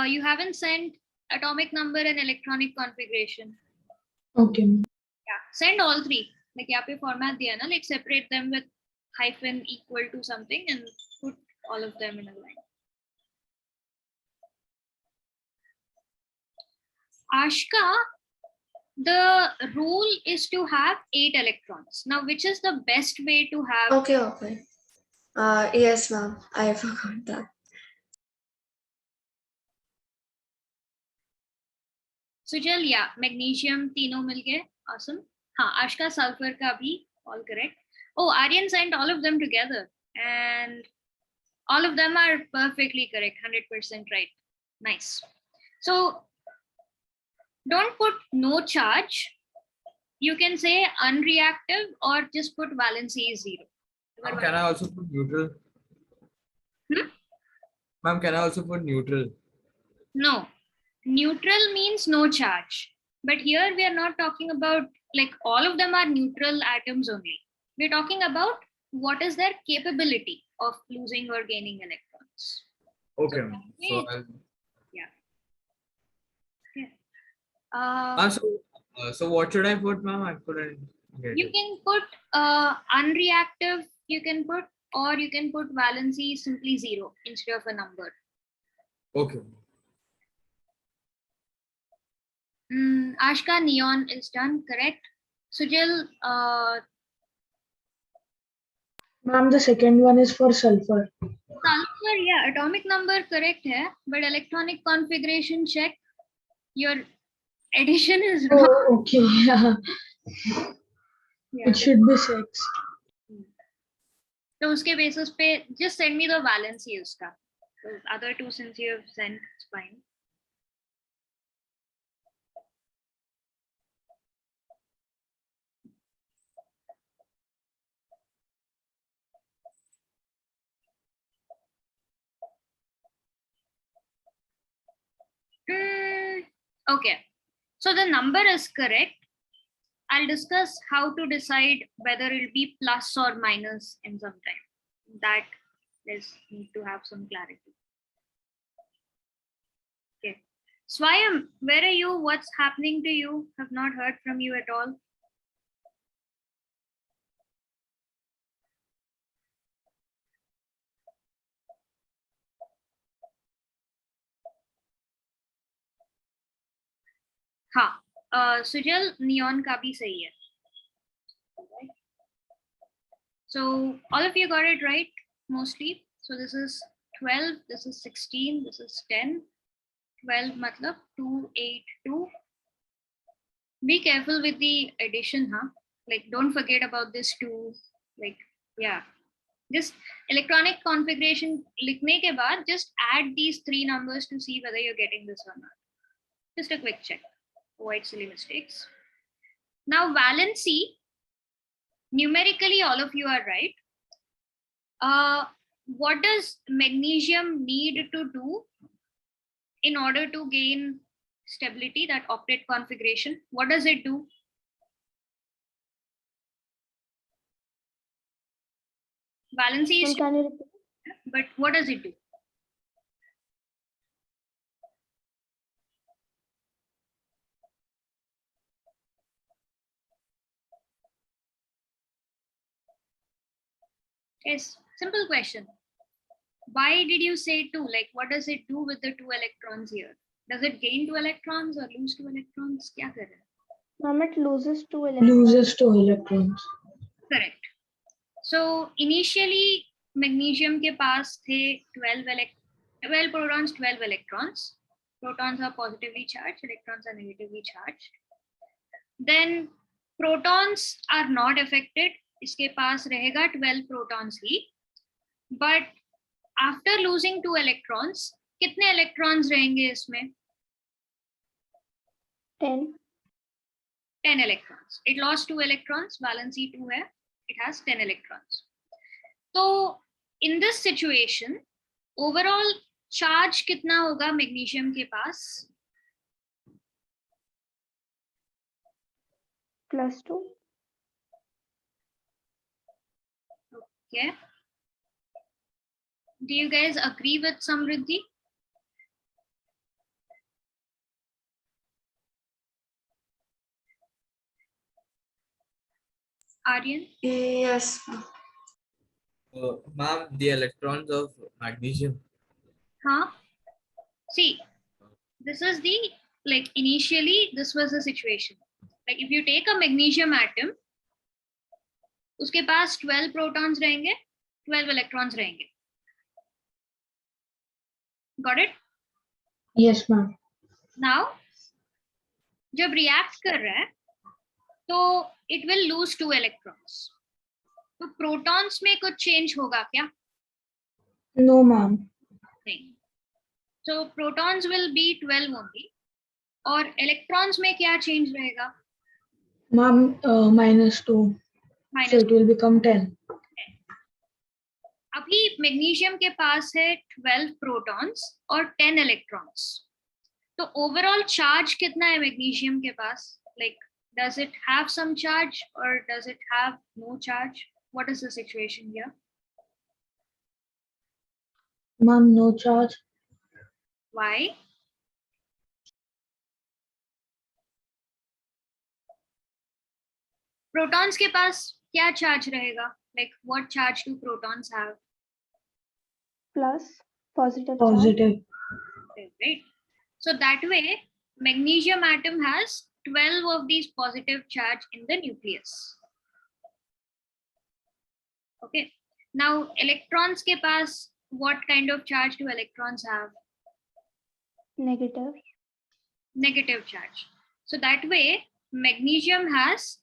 You haven't sent atomic number and electronic configuration. Okay. Yeah, send all three. Like यहाँ पे format दिया ना, like separate them with hyphen equal to something and put all of them in a line. Ashka, the rule is to have 8 electrons. Now, which is the best way to have? Okay, okay. Yes, ma'am. I forgot that. Sujal, yeah, magnesium तीनों मिल गए. Awesome. हाँ, Ashka sulfur का भी all correct. Oh, Aryan sent all of them together, and all of them are perfectly correct, 100% right. Nice. So don't put no charge. You can say unreactive or just put valency is 0. Ma'am, can I also put neutral? Ma'am, can I also put neutral? No, neutral means no charge. But here we are not talking about like all of them are neutral atoms only. We're talking about what is their capability of losing or gaining electrons. Okay, ma'am. So, Uh, so what should I put, ma'am? I couldn't get you it. can put unreactive, you can put, or you can put valency simply 0 instead of a number. Okay. Ashka, neon is done, correct. Sujil, Ma'am, the second one is for sulfur. sulfur, yeah, atomic number correct hai, but electronic configuration check. Your addition is wrong. Oh, okay. Yeah. Yeah. It should be 6. So उसके basis पे just send me the valency उसका. The other two since you have sent, it's fine. Okay, so the number is correct. I'll discuss how to decide whether it'll be plus or minus in some time. That is need to have some clarity. Okay, Swayam, where are you? What's happening to you? Have not heard from you at all. Ha. Sujal, neon का भी सही है. So all of you got it right mostly. So this is 12, this is 16, this is 10. 12 matlab 2, 8, 2. Be careful with the addition, huh? Like don't forget about this 2. Like yeah. Just electronic configuration likhne ke baad, just add these 3 numbers to see whether you're getting this or not. Just a quick check. Avoid silly mistakes. Now valency, numerically all of you are right. What does magnesium need to do in order to gain stability, that octet configuration? What does it do? Valency is, Can you repeat? but what does it do? Yes, simple question. Why did you say 2? Like, what does it do with the 2 electrons here? Does it gain 2 electrons or lose 2 electrons? Kya kar raha hai? Ma'am, it loses 2 electrons. Loses 2 electrons. Correct. So initially magnesium के पास थे 12 protons, 12 electrons. Protons are positively charged, electrons are negatively charged. Then protons are not affected. इसके पास रहेगा 12 protons he. But after losing 2 electrons, कितने electrons रहेंगे इसमें? 10. 10 electrons. It lost 2 electrons, valency 2 hai. It has 10 electrons. So in this situation, overall charge कितना होगा magnesium के पास? +2. Okay. Do you guys agree with Samriddhi? Aryan? Yes. Ma'am, the electrons of magnesium. Huh? See, this is the, like initially this was the situation. Like if you take a magnesium atom, उसके पास 12 protons रहेंगे, 12 electrons रहेंगे. Got it? Yes, ma'am. Now, जब react कर रहा है, तो it will lose 2 electrons. तो protons में कुछ change होगा क्या? No, ma'am. नहीं. So protons will be 12 only. और electrons में क्या change रहेगा? Ma'am, -2. So Minus. it will become 10. अभी magnesium के पास है 12 protons और 10 electrons. तो overall charge कितना है magnesium के पास? Like, does it have some charge or does it have no charge? What is the situation here? Ma'am, no charge. Why? Protons के पास क्या charge रहेगा? Like, what charge do protons have? Plus positive charge. Positive. Right? So that way, magnesium atom has 12 of these positive charge in the nucleus. Okay. Now, electrons ke paas, what kind of charge do electrons have? Negative. Negative charge. So that way, magnesium has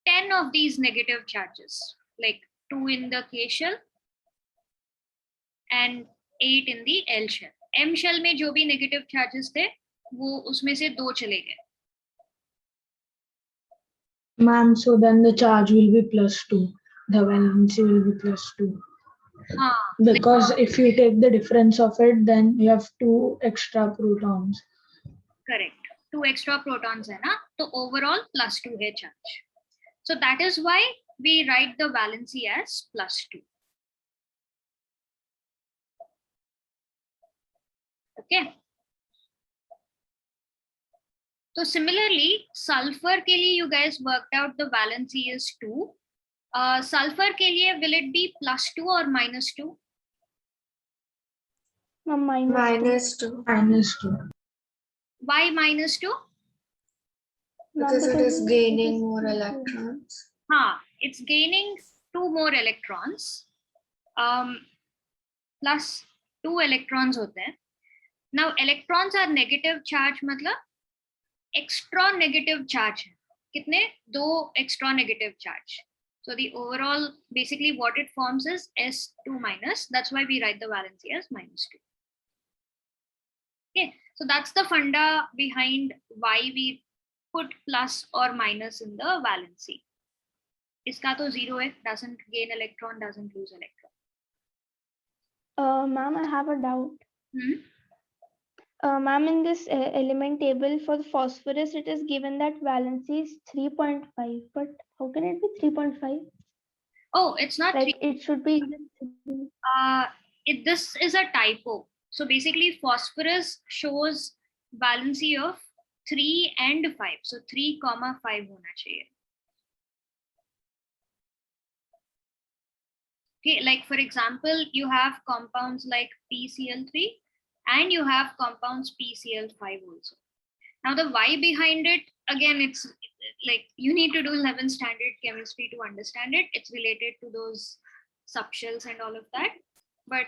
10 of these negative charges, like 2 in the K shell and 8 in the L shell. M shell में जो भी negative charges थे, वो उसमें से 2 चले गए. Ma'am, so then the charge will be +2. The valency will be +2. हाँ. Because if you take the difference of it, then you have 2 extra protons. Correct. 2 extra protons है ना, तो overall +2 है charge. So that is why we write the valency as +2. Okay. So similarly, sulfur के लिए you guys worked out the valency is 2. Sulfur के लिए will it be +2 or -2? -2. -2. -2. Why -2? Because it because is it gaining is more three. electrons. It's gaining 2 more electrons. Plus 2 electrons होते हैं. Now electrons are negative charge, मतलब extra negative charge है. कितने? 2 extra negative charge. So the overall, basically what it forms is S2 minus. That's why we write the valency as -2. Okay, so that's the funda behind why we put plus or minus in the valency. Iska to 0 hai, doesn't gain electron, doesn't lose electron. Ma'am, I have a doubt. Hmm? Ma'am, in this element table for the phosphorus, it is given that valency is 3.5, but how can it be 3.5? Oh, it's not Like 3. it should be. This is a typo. So basically phosphorus shows valency of 3 and 5. So 3,5 होना चाहिए. Okay, like for example, you have compounds like PCl3 and you have compounds PCl5 also. Now the why behind it, again, it's like you need to do 11th standard chemistry to understand it. It's related to those subshells and all of that. But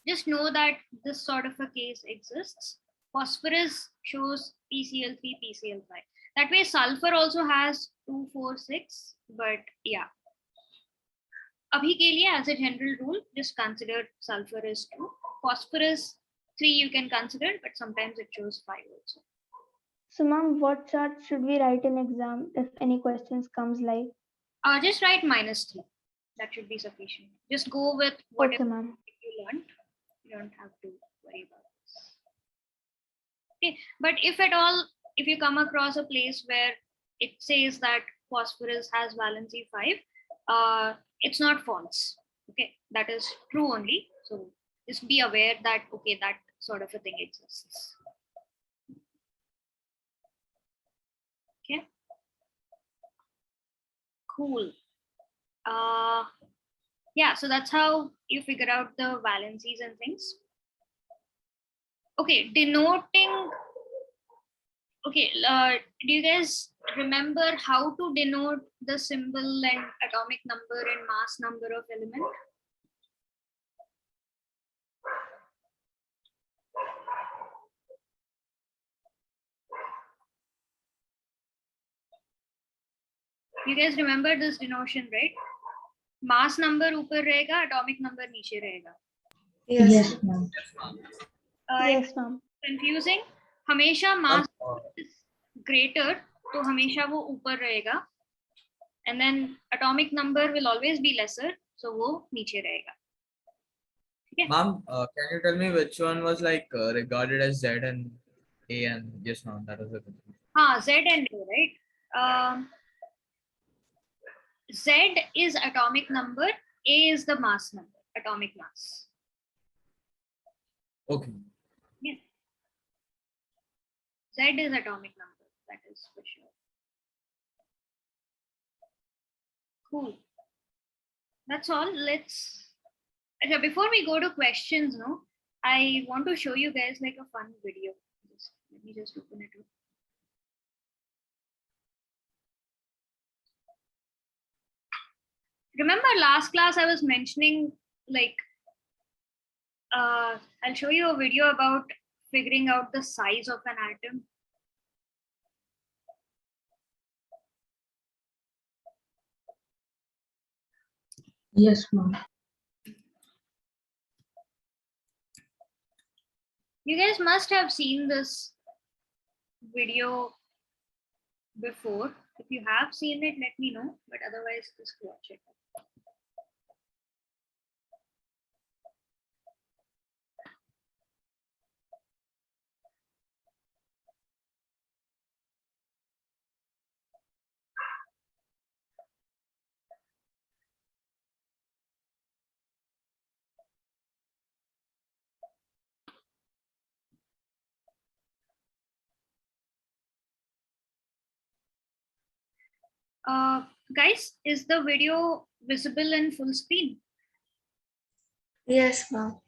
just know that this sort of a case exists. Phosphorus shows PCl3, PCl5. That way sulfur also has 2, 4, 6, but yeah. Abhi ke liye, as a general rule, just consider sulfur is 2. Phosphorus 3 you can consider, but sometimes it shows 5 also. So ma'am, what chart should we write in exam if any questions comes like? Just write -3. That should be sufficient. Just go with Okay, whatever ma'am. you learned. You don't have to worry about this. Okay, but if at all, if you come across a place where it says that phosphorus has valency 5, it's not false. Okay, that is true only. So just be aware that, okay, that sort of a thing exists. Okay, cool. Yeah, so that's how you figure out the valencies and things. Okay, denoting. Okay, do you guys remember how to denote the symbol and atomic number and mass number of element? You guys remember this denotion, right? Mass number ऊपर रहेगा, atomic number नीचे रहेगा. Yes, ma'am. Yes, ma'am. Confusing. हमेशा mass is greater, तो हमेशा वो ऊपर रहेगा. And then atomic number will always be lesser, so वो नीचे रहेगा. Okay. Ma'am, can you tell me which one was like regarded as Z and A and yes, ma'am, that was the confusion. Z and A, right? Z is atomic number, A is the mass number, atomic mass. Okay. Yeah. Z is atomic number, that is for sure. Cool. That's all. Okay, before we go to questions, no, I want to show you guys like a fun video. Let me just open it up. Remember last class I was mentioning like I'll show you a video about figuring out the size of an atom. Yes, ma'am. You guys must have seen this video before. If you have seen it, let me know, but otherwise just watch it. Guys, is the video visible in full screen? Yes, ma'am.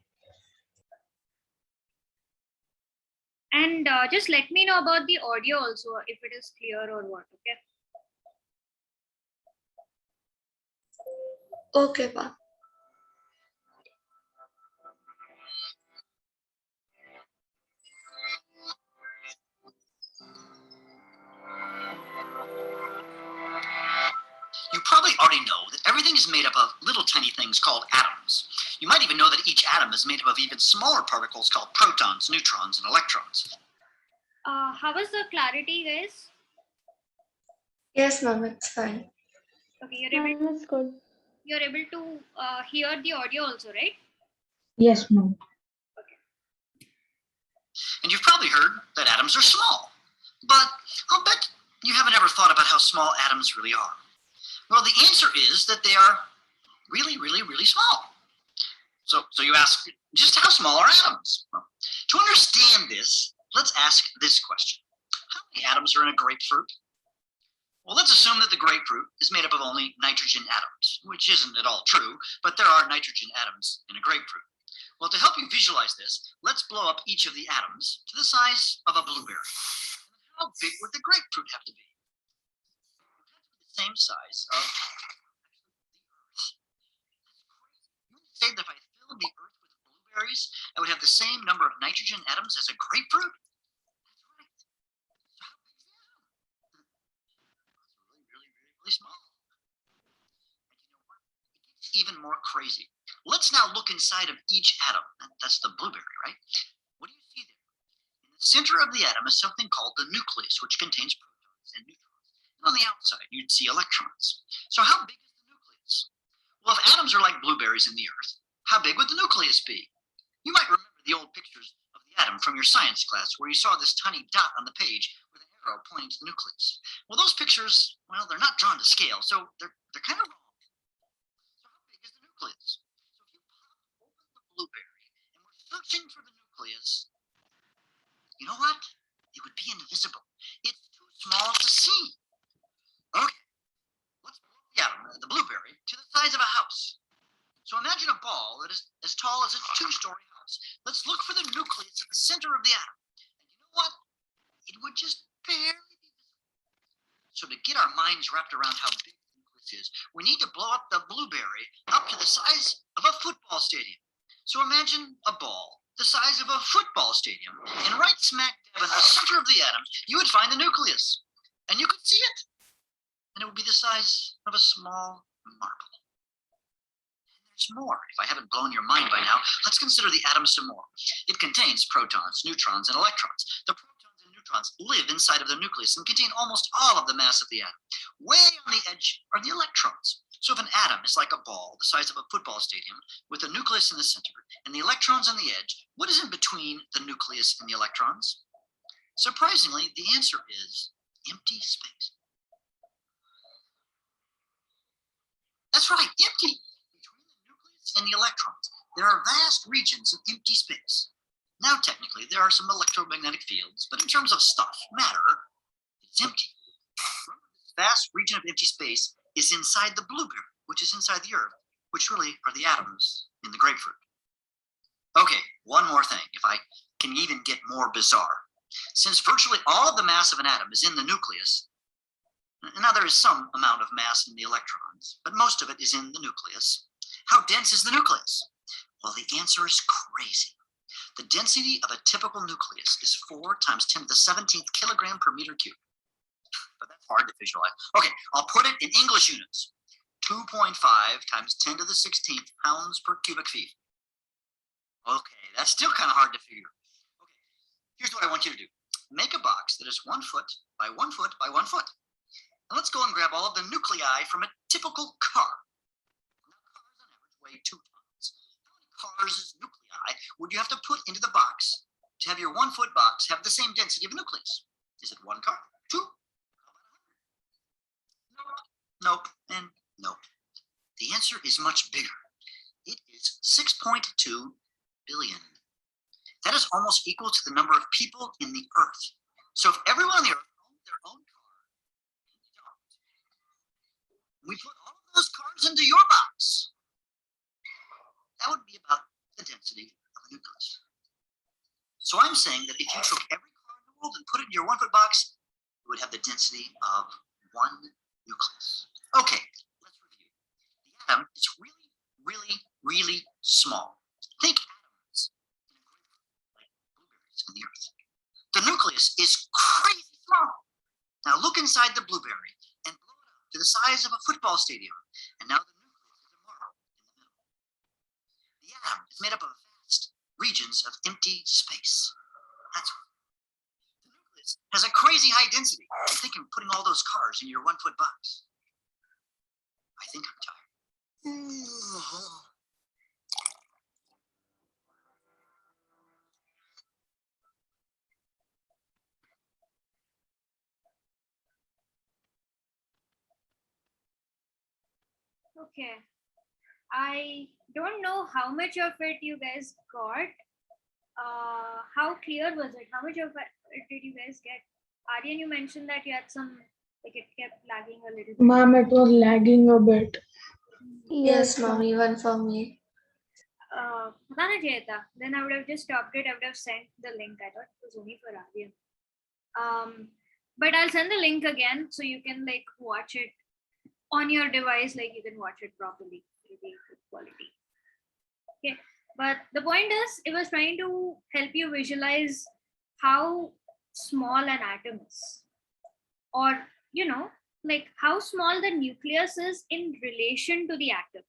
And just let me know about the audio also, if it is clear or what, okay? Okay, ma'am. You probably already know that everything is made up of little tiny things called atoms. You might even know that each atom is made up of even smaller particles called protons, neutrons, and electrons. How was the clarity, guys? Yes, ma'am, it's fine. Okay, That's good. you're able to hear the audio also, right? Yes, ma'am. And you've probably heard that atoms are small. But I'll bet you haven't ever thought about how small atoms really are. Well, the answer is that they are really, really, really small. So you ask, just how small are atoms? Well, to understand this, let's ask this question. How many atoms are in a grapefruit? Well, let's assume that the grapefruit is made up of only nitrogen atoms, which isn't at all true, but there are nitrogen atoms in a grapefruit. Well, to help you visualize this, let's blow up each of the atoms to the size of a blueberry. How big would the grapefruit have to be? The same size of the Earth. You would say that if I filled the Earth with blueberries, I would have the same number of nitrogen atoms as a grapefruit? That's right. So how big is the atom? It's really, really, really, really small. And you know what? It gets even more crazy. Let's now look inside of each atom. That's the blueberry, right? What do you see there? In the center of the atom is something called the nucleus, which contains protons and neutrons. And on the outside, you'd see electrons. So how big is the nucleus? Well, if atoms are like blueberries in the Earth, how big would the nucleus be? You might remember the old pictures of the atom from your science class where you saw this tiny dot on the page with an arrow pointing to the nucleus. Well, those pictures, well, they're not drawn to scale, so they're kind of wrong. So how big is the nucleus? So if you pop open the blueberry and we're searching for the nucleus, you know what? It would be invisible. It's too small to see. Okay, let's blow the atom, the blueberry, to the size of a house. So imagine a ball that is as tall as a two-story house. Let's look for the nucleus at the center of the atom. And you know what? It would just barely be visible. So to get our minds wrapped around how big the nucleus is, we need to blow up the blueberry up to the size of a football stadium. So imagine a ball the size of a football stadium, and right smack dab in the center of the atom, you would find the nucleus. And you could see it. And it would be the size of a small marble. There's more. If I haven't blown your mind by now, let's consider the atom some more. It contains protons, neutrons, and electrons. The protons and neutrons live inside of the nucleus and contain almost all of the mass of the atom. Way on the edge are the electrons. So if an atom is like a ball the size of a football stadium with a nucleus in the center and the electrons on the edge, what is in between the nucleus and the electrons? Surprisingly, the answer is empty space. That's right, empty. And the electrons. There are vast regions of empty space. Now, technically, there are some electromagnetic fields, but in terms of stuff, matter, it's empty. Remember, this vast region of empty space is inside the blueberry, which is inside the Earth, which really are the atoms in the grapefruit. Okay, one more thing, if I can even get more bizarre. Since virtually all of the mass of an atom is in the nucleus, now there is some amount of mass in the electrons, but most of it is in the nucleus. How dense is the nucleus? Well, the answer is crazy. The density of a typical nucleus is 4 times 10 to the 17th kilogram per meter cube. But that's hard to visualize. Okay, I'll put it in English units. 2.5 times 10 to the 16th pounds per cubic feet. Okay, that's still kind of hard to figure. Okay, here's what I want you to do. Make a box that is 1 foot by 1 foot by 1 foot. And let's go and grab all of the nuclei from a typical car. Weigh 2 tons. How many cars' nuclei would you have to put into the box to have your 1 foot box have the same density of a nucleus? Is it 1 car? 2? How about 100? Nope, and nope. The answer is much bigger. It is 6.2 billion. That is almost equal to the number of people in the Earth. So if everyone on the Earth owned their own car, we put all of those cars into your box, that would be about the density of a nucleus. So So I'm saying that if you took every car in the world and put it in your 1 foot box, it would have the density of 1 nucleus. Okay, let's review. The atom is really, really, really small. Think atoms in a grapefruit, like blueberries in the earth. The nucleus is crazy small. Now look inside the blueberry and blow it up to the size of a football stadium. And now the nucleus is a marble in the middle. The atom is made up of vast regions of empty space. That's right. The nucleus has a crazy high density. Think of putting all those cars in your 1 foot box. I think I'm tired. Okay. I don't know how much of it you guys got. How clear was it? How much of it did you guys get? Aryan, you mentioned that you had some, like it kept lagging a little bit. Ma'am, it was lagging a bit. Yes, ma'am, even for me. पता नहीं चाहिए था. Then I would have just stopped it. I would have sent the link. I thought it was only for Aryan. But I'll send the link again so you can like watch it on your device. Like you can watch it properly. It'll be good quality. Okay. But the point is, it was trying to help you visualize how small an atom is, or you know, like how small the nucleus is in relation to the atom.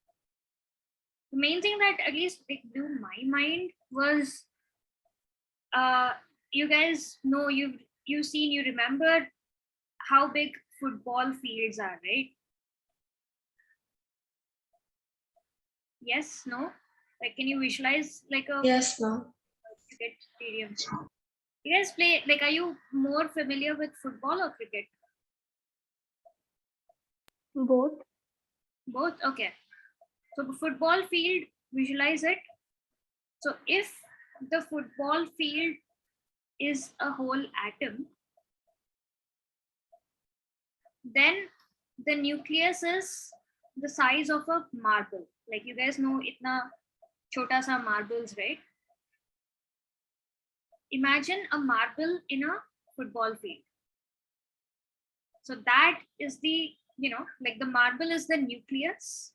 The main thing that at least like blew my mind was, you guys know, you remember how big football fields are, right? Yes, no? Like, can you visualize like a Yes, ma'am. cricket stadium? You guys play, like, are you more familiar with football or cricket? Both. Both? Okay. So the football field, visualize it. So if the football field is a whole atom, then the nucleus is the size of a marble. Like you guys know, itna chota sa marbles, right? Imagine a marble in a football field. So that is the, you know, like the marble is the nucleus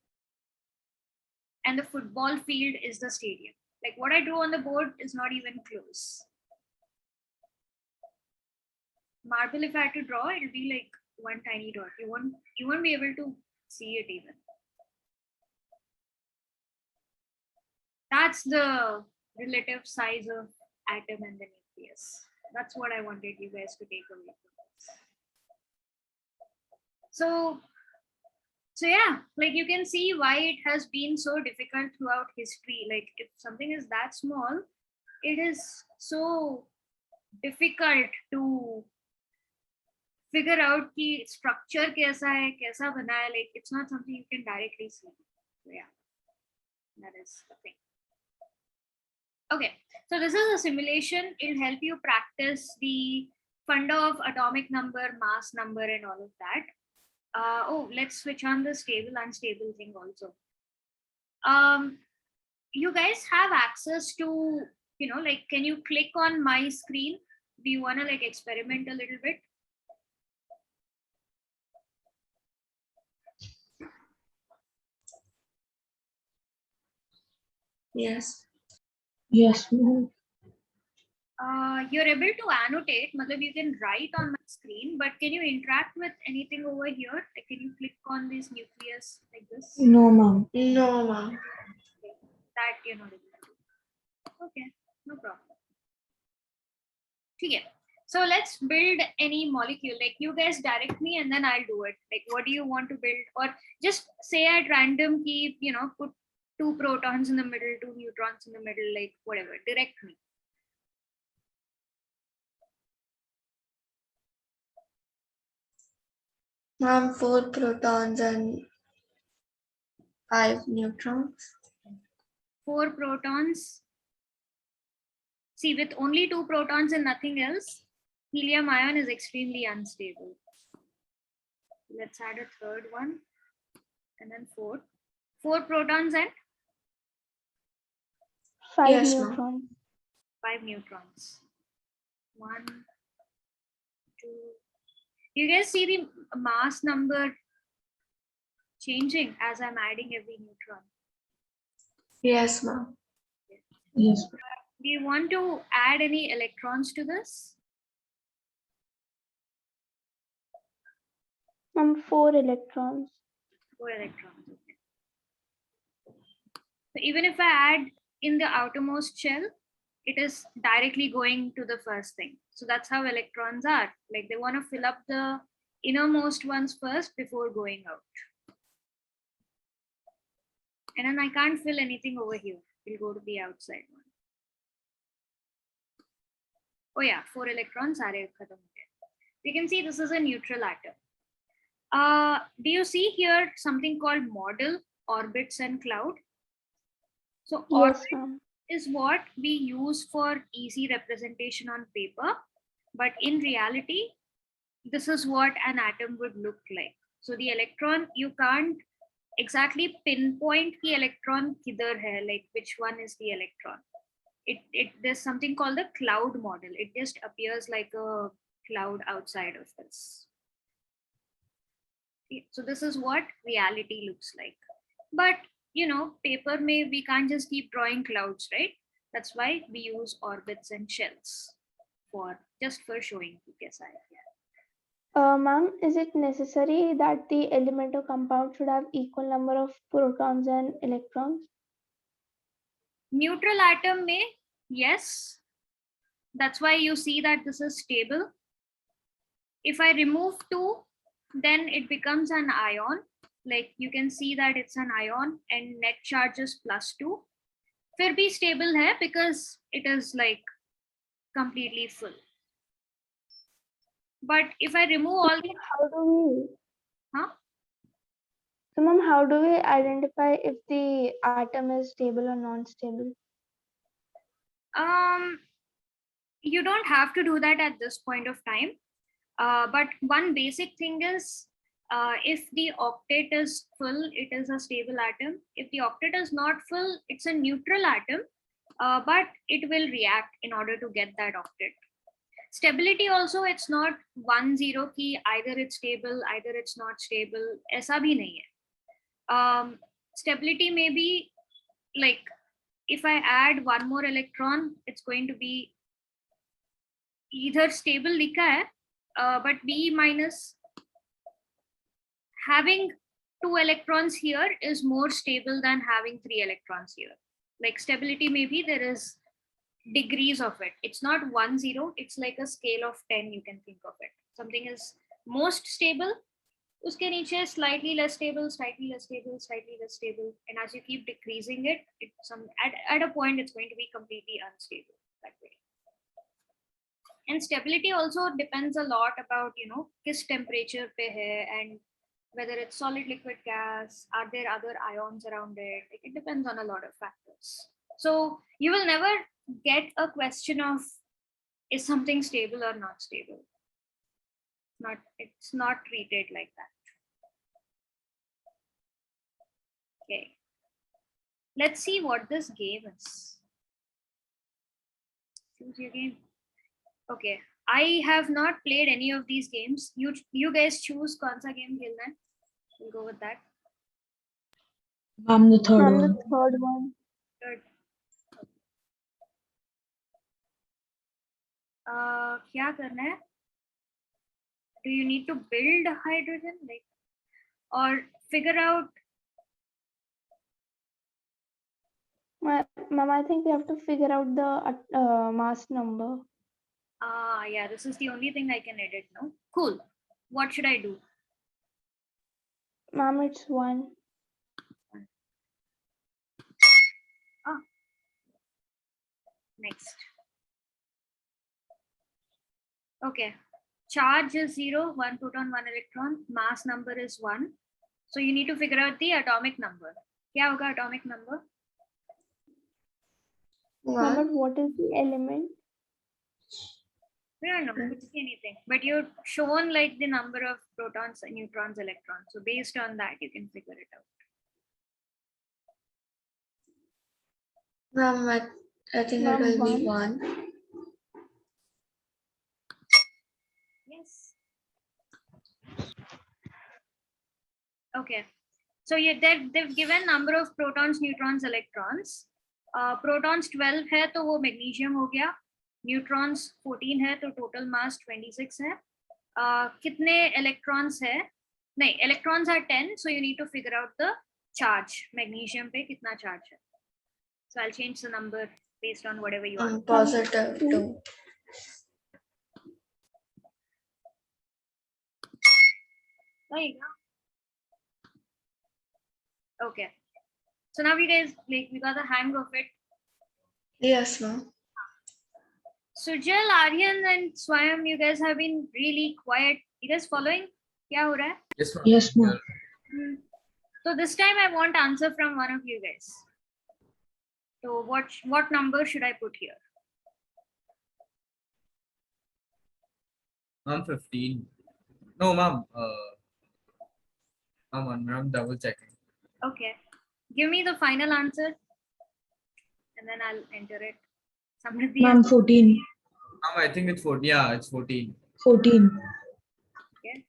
and the football field is the stadium. Like what I drew on the board is not even close. Marble, if I had to draw, it'll be like one tiny dot. You won't be able to see it even. That's the relative size of atom and the nucleus. That's what I wanted you guys to take away from this. So yeah, like you can see why it has been so difficult throughout history. Like if something is that small, it is so difficult to figure out the structure kaisa hai, kaisa bana hai. Like it's not something you can directly see. So yeah, that is the thing. Okay, so this is a simulation. It'll help you practice the funda of atomic number, mass number, and all of that. Oh, let's switch on the stable unstable thing also. You guys have access to, you know, like, can you click on my screen? Do you want to like experiment a little bit? Yes. Yes, ma'am. You're able to annotate, matlab you can write on my screen, but can you interact with anything over here? Like, can you click on this nucleus like this? No, ma'am. No, ma'am. Okay. That you're not able to do. Okay, no problem. Okay. So let's build any molecule. Like you guys direct me and then I'll do it. Like what do you want to build? Or just say at random key, you know, put 2 protons in the middle, 2 neutrons in the middle, like whatever. Direct me. Ma'am, 4 protons and 5 neutrons. 4 protons. See, with only 2 protons and nothing else, helium ion is extremely unstable. Let's add a third one and then 4. 4 protons and 5 Yes, ma'am. neutrons. 5 neutrons. 1, 2. You guys see the mass number changing as I'm adding every neutron? Yes, ma'am. Yes. Do you want to add any electrons to this? Ma'am, 4 electrons. 4 electrons. Okay. So even if I add in the outermost shell, it is directly going to the first thing. So that's how electrons are. Like they want to fill up the innermost ones first before going out. And then I can't fill anything over here. We'll go to the outside one. Oh yeah, 4 electrons. We can see this is a neutral atom. Do you see here something called model, orbits, and cloud? So Yes, orbit ma'am. is what we use for easy representation on paper, but in reality, this is what an atom would look like. So the electron, you can't exactly pinpoint the electron kidhar hai, like which one is the electron. There's something called the cloud model. It just appears like a cloud outside of this. Okay, so this is what reality looks like. But you know, paper we can't just keep drawing clouds, right? That's why we use orbits and shells for showing PSI. Ma'am, is it necessary that the element or compound should have equal number of protons and electrons? Neutral atom yes. That's why you see that this is stable. If I remove 2, then it becomes an ion. Like you can see that it's an ion and net charge is +2. Fir bhi stable hai because it is like completely full. But if I remove all the How do we? Huh? So, ma'am, how do we identify if the atom is stable or non-stable? You don't have to do that at this point of time. But one basic thing is if the octet is full, it is a stable atom. If the octet is not full, it's a neutral atom, but it will react in order to get that octet. Stability also, it's not 1-0 key, either it's stable, either it's not stable. Aisa bhi nahi hai. Stability may be like, if I add one more electron, it's going to be either stable likha hai, but B minus, having 2 electrons here is more stable than having 3 electrons here. Like stability, maybe there is degrees of it. It's not 1-0, it's like a scale of 10, you can think of it. Something is most stable, uske niche slightly less stable, slightly less stable, slightly less stable. And as you keep decreasing it, at a point it's going to be completely unstable that way. And stability also depends a lot about, you know, kis temperature pe hai, and whether it's solid, liquid, gas, are there other ions around it? It depends on a lot of factors. So you will never get a question of is something stable or not stable. It's not treated like that. Okay. Let's see what this game is. Choose your game. Okay. I have not played any of these games. You guys choose kaun sa game khelna hai. We'll go with that. I'm the third Ma'am, the one. third one. Good. क्या करना है? Do you need to build hydrogen, like, or figure out? Ma'am, I think we have to figure out the mass number. Yeah, this is the only thing I can edit now. Cool. What should I do? Ma'am, it's 1. Next. Okay. Charge is 0, 1 proton, 1 electron. Mass number is 1. So you need to figure out the atomic number. क्या होगा atomic number? Ma'am, but 1. what is the element? We don't know, could be anything. But you're shown like the number of protons, neutrons, electrons. So based on that, you can figure it out. Ma'am, I think it Ma'am, will be one. 1. Yes. Okay. So they've given number of protons, neutrons, electrons. Protons 12 है तो वो magnesium हो गया. Neutrons 14 है तो total mass 26 है. कितने electrons है? नहीं, electrons are 10, so you need to figure out the charge. Magnesium पे कितना charge है? So I'll change the number based on whatever you want. Positive 2. There you go. Okay. So now we guys, like, we got the hang of it. Yes, ma'am. Sujal, Aryan, and Swayam, you guys have been really quiet. You guys following? क्या हो रहा है? Yes, ma'am. Yes, ma'am. So this time I want answer from one of you guys. So what number should I put here? Ma'am, 15. No, ma'am. Ma'am, I'm double checking. Okay. Give me the final answer and then I'll enter it. Samriddhi, Ma'am, 14. Ma'am, I think it's 14. Yeah, it's 14. 14. okay.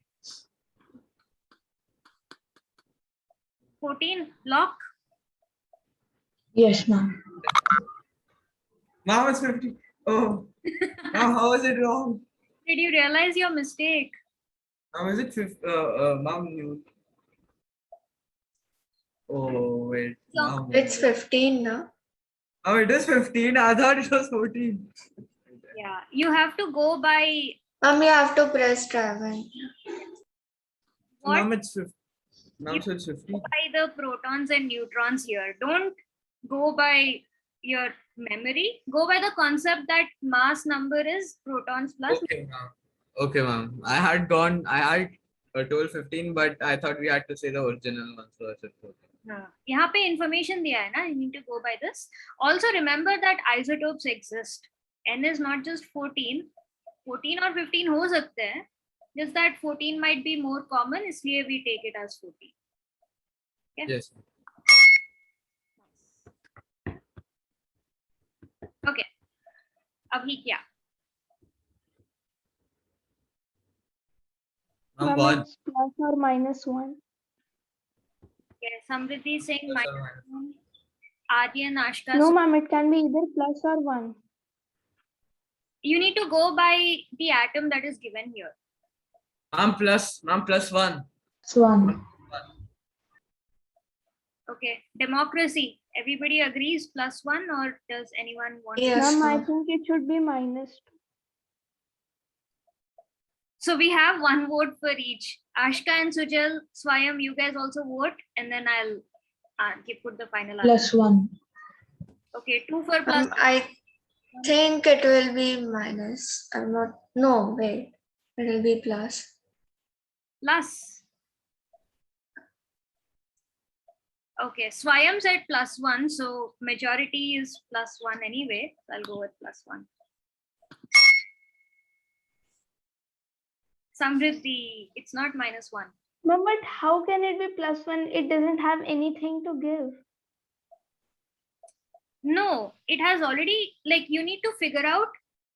14 lock. Yes, ma'am. Ma'am, it's 50. Oh, ma'am, how is it wrong? Did you realize your mistake? Ma'am, is it 50? Ma'am, you. Oh, wait. Ma'am, It's 15 now. Oh, it is 15. I thought it was 14. Yeah, you have to go by Ma'am, you have to press tab. what? Ma'am, it's 50. Ma'am, so it's 50. By the protons and neutrons here. Don't go by your memory. Go by the concept that mass number is protons plus. Okay, ma'am. Okay, ma'am. I had told 15, but I thought we had to say the original one. So I said 14. हाँ, यहाँ पे information दिया है ना. You need to go by this. Also remember that isotopes exist. N is not just 14. 14 or 15 हो सकते हैं. Just that 14 might be more common, इसलिए we take it as 14. Okay. Yes. Okay. अभी क्या? Ma'am, Ma'am, one. it's plus or minus 1. Okay. Samriddhi saying Plus or minus 1. Aryan, Ashka. No, so ma'am, it can be either plus or 1. you need to go by the atom that is given here. Ma'am, plus 1. So 1. Okay. Democracy. Everybody agrees plus 1, or does anyone want to? Yes, Ma'am, I ma'am. think it should be minus 2. So we have one vote for each. Ashka and Sujal, Swayam, you guys also vote, and then I'll put the final answer. Plus 1. Okay, 2 for plus. I think it will be minus. I'm not. No, wait. It will be plus. Plus. Okay, Swayam said plus 1, so majority is plus 1 anyway. So I'll go with plus 1. Samriddhi, it's not minus 1. Ma'am, but how can it be plus 1? It doesn't have anything to give. No, it has already, like, you need to figure out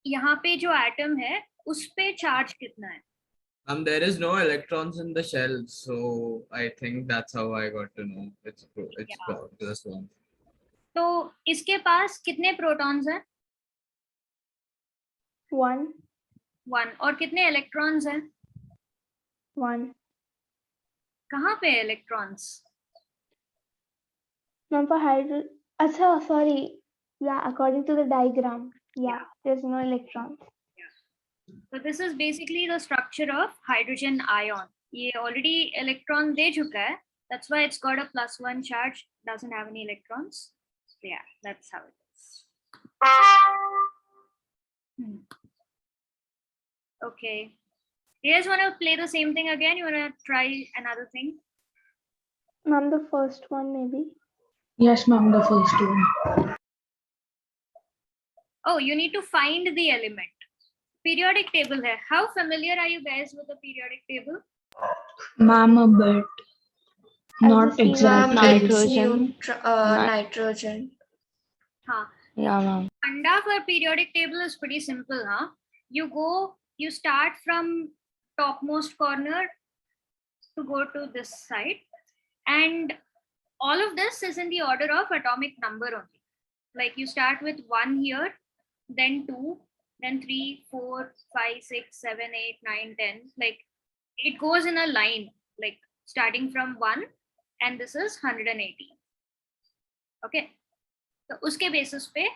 यहाँ पे जो atom है उस पे charge कितना है. There is no electrons in the shell, so I think that's how I got to know it's Yeah. plus 1. तो इसके पास कितने protons हैं? 1, 1. और कितने electrons हैं? 1. कहाँ पे electrons? Ma'am, for hydrogen. Achha, sorry. Yeah, according to the diagram. Yeah, there's no electrons. So this is basically the structure of hydrogen ion. ये already electron दे चुका है. That's why it's got a plus 1 charge. Doesn't have any electrons. So yeah, that's how it is. Okay. You guys want to play the same thing again? You want to try another thing? Ma'am, the first one maybe. Yes, ma'am, the first one. Oh, you need to find the element. Periodic table hai. How familiar are you guys with the periodic table? Ma'am, a bit. I've Not just seen exactly. Ma'am, it's Nitrogen. nitrogen. हाँ, Yeah, ma'am. Funda for periodic table is pretty simple, huh? You start from topmost corner to go to this side, and all of this is in the order of atomic number only. Like you start with 1 here, then 2, then 3, 4, 5, 6, 7, 8, 9, 10. Like it goes in a line, like starting from 1, and this is 180. Okay. So uske basis pe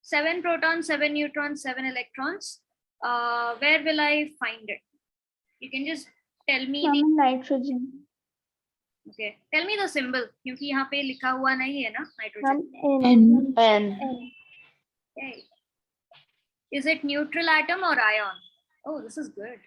7 protons, 7 neutrons, 7 electrons. Where will I find it? You can just tell me the, nitrogen. okay. Tell me the symbol. क्योंकि यहाँ पे लिखा हुआ नहीं है ना nitrogen. Ma'am, N. N. Okay. Is it neutral atom or ion? Oh, this is good.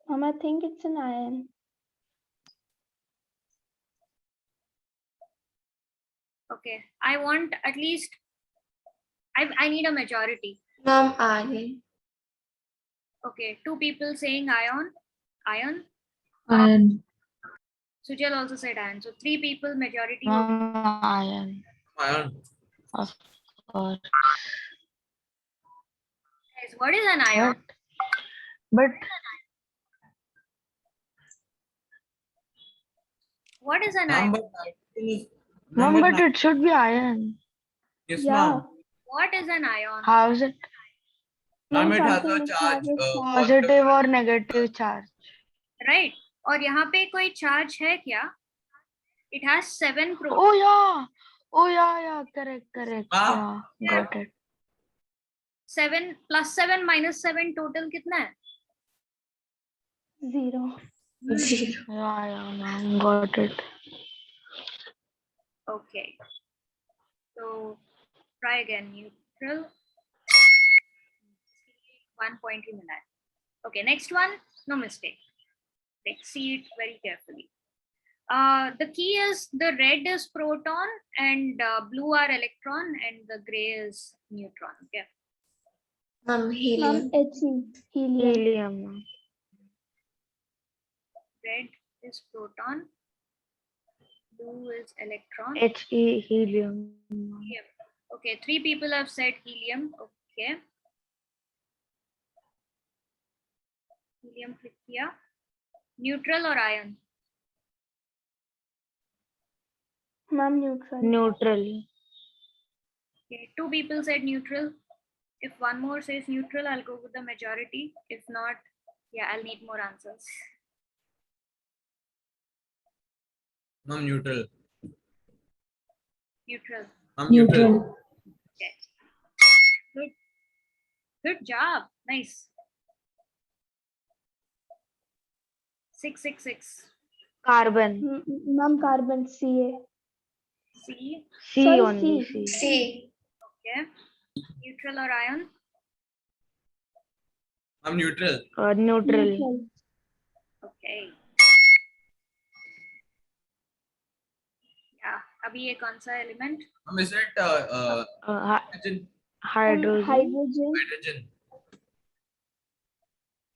Ma'am, I think it's an ion. Okay. I want at least, I need a majority. Ma'am, iron. Okay. 2 people saying ion. Ion. Iron. Sujal also said ion. So 3 people majority. Ma'am, iron. Ion. Of course. Guys, what is an ion? But What is an Ma'am, ion? but nitrogen is- ma'am, but nit- it should be iron. Yes, Yeah. ma'am. What is an ion? How is it? Ma'am, it has something a which charge. has a charge. Positive or negative charge? Right. और यहाँ पे कोई charge है क्या? It has 7 protons. Oh yeah. Oh yeah. Correct. Ma'am. Yeah, got it. 7 plus 7 minus 7 total कितना है? 0. Yeah, ma'am, got it. Okay. So try again. Neutral. 1 point ही मिला है. Okay, next one. No mistake. Like see it very carefully. The key is the red is proton and blue are electron and the gray is neutron. Okay. Ma'am, helium. Helium. Helium. Ma'am. Red is proton. Blue is electron. He helium. Helium. Okay, 3 people have said helium. Okay. Helium click किया. Neutral or ion? Ma'am, neutral. Neutral. Okay, 2 people said neutral. If one more says neutral, I'll go with the majority. If not, yeah, I'll need more answers. Ma'am, neutral. Neutral. Ma'am, neutral. Neutral. Good. Good job. Nice. 666. Carbon. Ma'am, carbon. Ca. C. C Sorry, only. C. C. C. Okay. Neutral or ion? Ma'am, neutral. Neutral. Okay. Yeah. अभी ये कौन सा element? Ma'am, is it hydrogen? Hydrogen. Hydrogen. Hydrogen.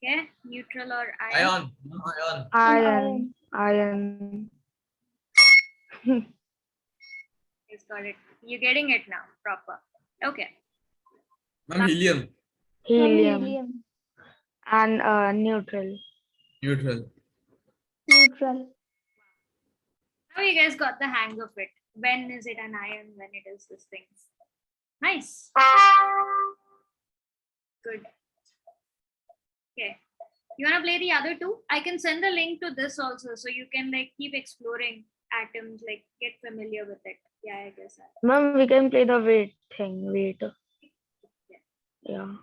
Okay. Neutral or ion? Ion. Ma'am, ion. Iron. He's got it. You're getting it now. Proper. Okay. Ma'am, helium. Ma'am, Helium. helium. And neutral. Neutral. Neutral. Now you guys got the hang of it. When is it an ion? When it is this thing? Nice. Good. Okay. You wanna play the other two? I can send the link to this also, so you can like keep exploring atoms, like get familiar with it. Yeah, I guess. Ma'am, we can play the weight thing. Weight. Yeah.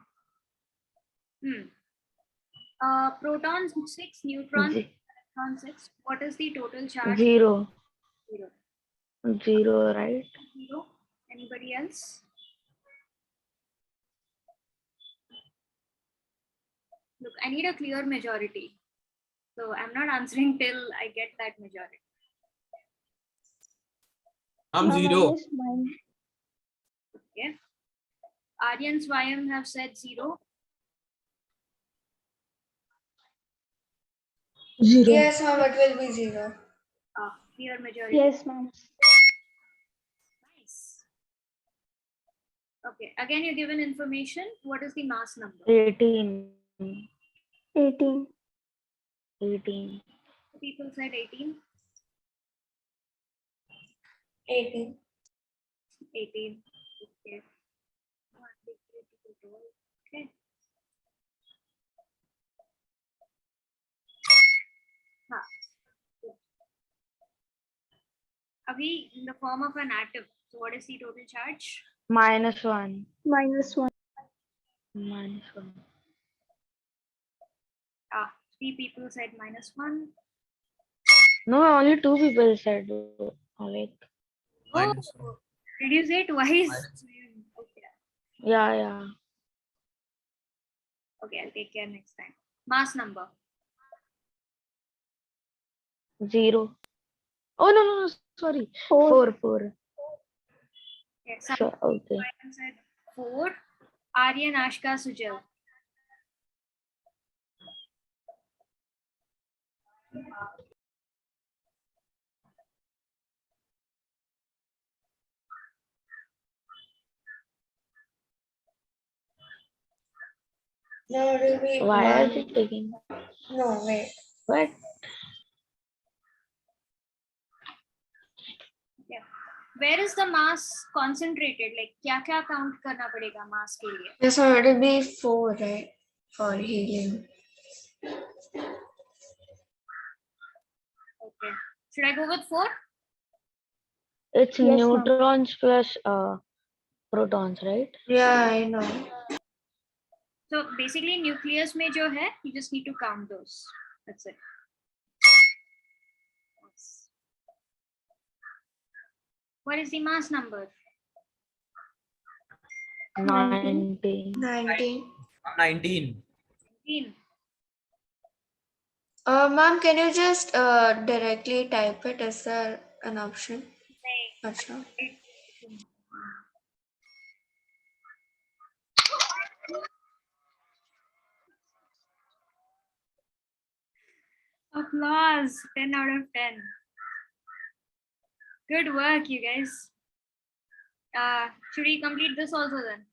Protons 6, neutrons Ze- electrons 6. What is the total charge? Zero. 0. 0, right? 0. Anybody else? Look, I need a clear majority. So I'm not answering till I get that majority. Ma'am, Ma'am, I zero. missed mine. Okay. Aryan Swayam have said 0. Zero. Yes, ma'am, it will be 0. Clear majority. Yes, ma'am. Nice. Okay, again you're given information. What is the mass number? 18. 18. 18. People said 18. 18. 18. Okay. Okay. हाँ. Abhi, in the form of an atom. So what is the total charge? -1. -1. -1. Three people said -1. No, only 2 people said. Like, Minus Oh, 1. did you say twice? Minus. Okay. yeah. Okay, I'll take care next time. Mass number. 0. Oh, no. Sorry. 4. 4. Okay, So, some okay. people said 4. Aryan, Ashka, Sujal. No, it will be Why are 1. they taking? No, wait. What? Yeah. Where is the mass concentrated? Like, क्या count करना पड़ेगा mass के लिए? Yes, ma'am, it will be 4, right? For helium. Okay. Should I go with 4? It's Yes, ma'am. neutrons plus protons, right? Yeah, I know. So basically, nucleus में जो है, you just need to count those. That's it. Yes. What is the mass number? 19. 19. 19. 19. Ma'am, can you just directly type it? Is there an option? नहीं. Acha. Applause. 10 out of 10. Good work, you guys. Should we complete this also then?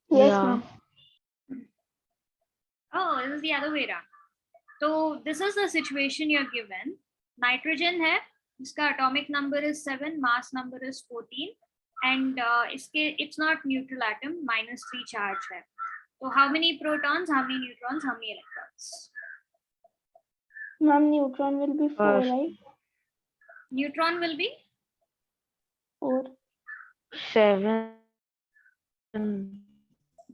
Yes, Yeah. ma'am. Oh, this is the other way around. So this is the situation you're given. Nitrogen है, इसका atomic number is 7, mass number is 14, and it's not neutral atom, -3 charge है. So how many protons, how many neutrons, how many electrons? Ma'am, neutron will be 4, First. right? Neutron will be 4. 7.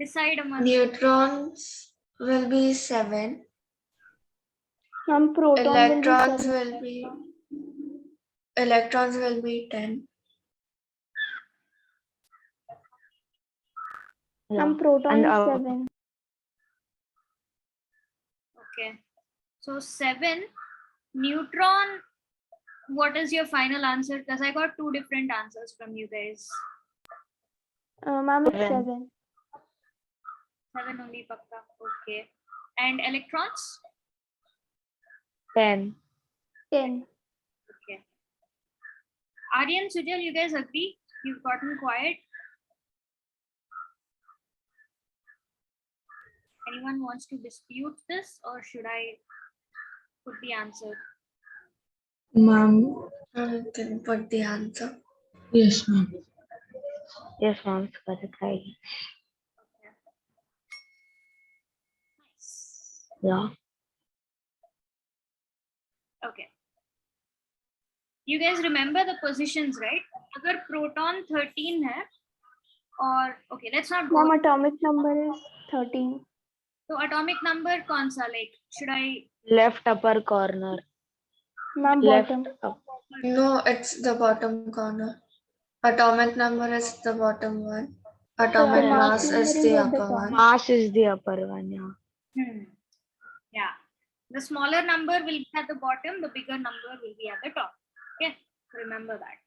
decide among Neutrons will be 7. Ma'am, proton Electrons will will be be electrons will be 10. Yeah. Ma'am, proton And is 7. Okay. So 7. Neutron, what is your final answer? Because I got 2 different answers from you guys. Ma'am, it's 7. 7. 7 only pakka. Okay. And electrons? 10. 10. Okay. Aryan, Sujal, you guys agree? You've gotten quiet. Anyone wants to dispute this, or should I put the answer? Ma'am. Can put the answer. Yes, ma'am. Yes, ma'am. It's correct. Right. Nice. Yeah. Okay. You guys remember the positions, right? Agar proton 13 hai, or okay, let's not go. Ma'am, atomic number is 13. So atomic number kaun sa? Like, should I? Left upper corner. Ma'am, Left bottom. up. No, it's the bottom corner. Atomic number is the bottom one. Atomic Yeah. mass is the Number is at the upper top. one. Mass is the upper one. Yeah. Yeah. The smaller number will be at the bottom, the bigger number will be at the top. Okay, remember that.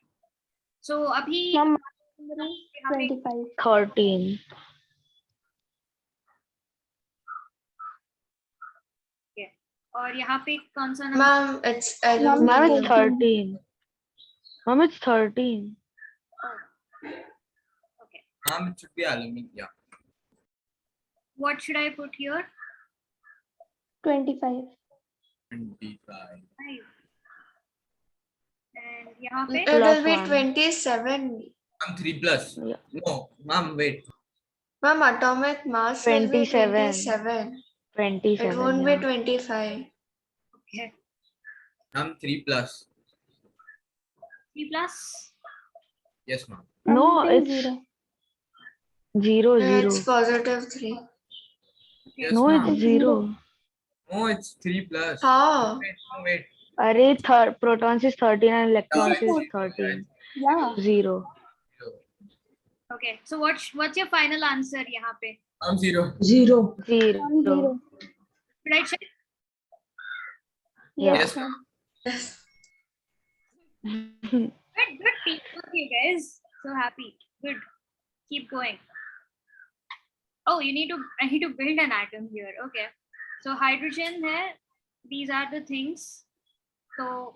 So abhi Ma'am, number is 25. 13. और यहाँ पे कौन सा number? Ma'am, I don't Ma'am, Ma'am, know. it's 13. Ma'am, it's 13. Okay. It should be aluminum. Yeah. What should I put here? 25. 25. 5. And यहाँ पे It will be +1. 27. 3 plus. Yeah. No, ma'am, wait. Ma'am, atomic mass will be 27. 27. It 27. won't Yeah. be 25. okay. 3 plus. 3 plus. Yes, ma'am. No, I'm putting it's 0. 0, It's 0. positive 3. Yes, No, ma'am. it's Zero. 0. No, it's 3 plus. How? Wait, no, wait. Array, protons is 13 and electrons Yeah, is it's 13. Yeah. 0. Okay. So what's your final answer यहाँ पे? 0. 0. 0. I'm 0. Should I check? Yeah. Yes. Yes, Good teamwork, you guys. So happy. Good. Keep going. Oh, I need to build an atom here. Okay. So hydrogen है. These are the things. So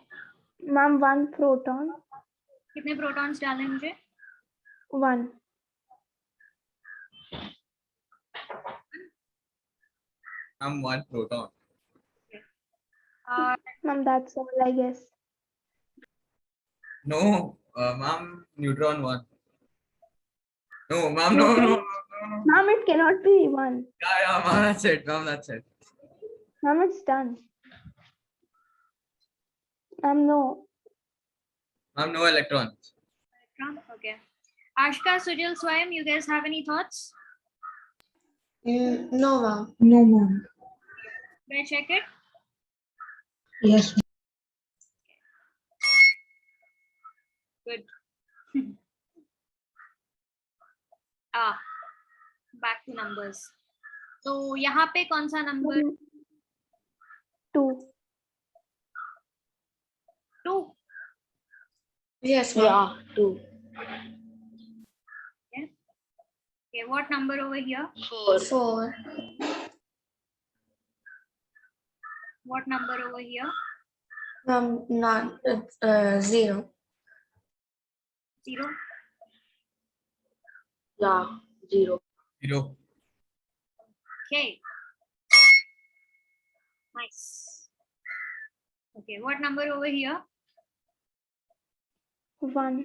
Ma'am, 1 proton. कितने protons डालें मुझे? 1. I'm 1 proton. Ma'am, that's all, I guess. No, ma'am, neutron 1. No, ma'am, no. Ma'am, it cannot be 1. Yeah, ma'am, that's it. Ma'am, that's it. Ma'am, it's done. Ma'am, no. Ma'am, no electrons. Electron. Okay. Ashka, Sujal, Swayam, you guys have any thoughts? No, ma'am. No, ma'am. Should I check it? Yes. Good. Back to numbers. So यहाँ पे कौन सा number? 2. 2. Yes, ma'am. Yeah, 2. Okay, what number over here? 4. 4. What number over here? Not 0. 0. Yeah, 0. 0. Okay. Nice. Okay, what number over here? 1.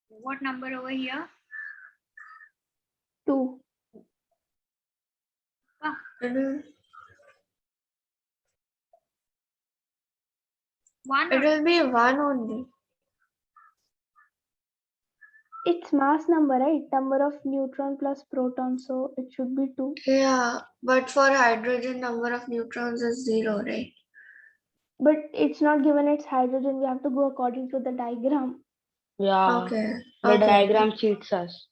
What number over here? 2. It 1 will be 1 only. It's mass number, right? Number of neutron plus proton, so it should be 2. Yeah, but for hydrogen, number of neutrons is 0, right? But it's not given its hydrogen. We have to go according to the diagram. Yeah. Okay. The Okay. diagram cheats us.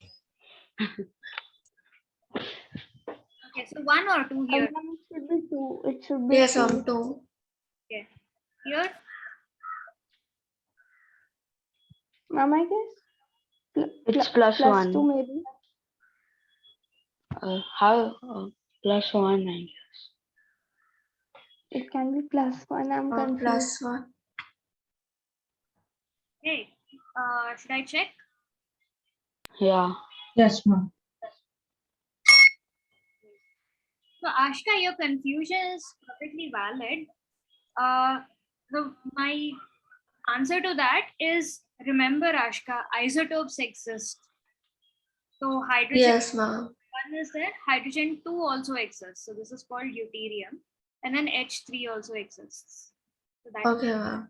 Okay, so 1 or 2 here? It should be 2. It should be Yes, 2. ma'am. 2. Here? Ma'am, I guess. It's plus 1. 2 maybe. How? Plus 1, I guess. It can be plus 1. I'm confused. Plus 1. Okay. Should I check? Yeah. Yes, ma'am. So Ashka, your confusion is perfectly valid. My answer to that is, remember Ashka, isotopes exist. So hydrogen Yes, ma'am. 1 is there, hydrogen 2 also exists. So this is called deuterium. And then H3 also exists. So that Okay, ma'am.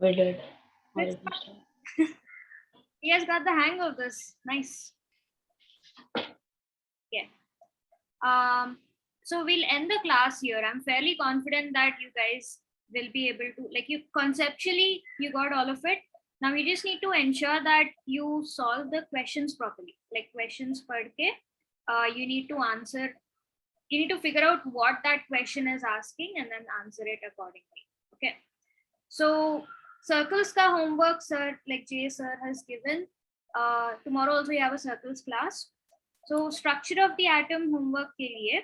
We did. That's he has got the hang of this. Nice. Yeah. So we'll end the class here. I'm fairly confident that you guys will be able to, like, you conceptually you got all of it. Now we just need to ensure that you solve the questions properly. Like questions padke, you need to answer. You need to figure out what that question is asking and then answer it accordingly. Okay. So circles ka homework sir, like Jay sir has given. Tomorrow also you have a circles class. So structure of the atom homework ke liye,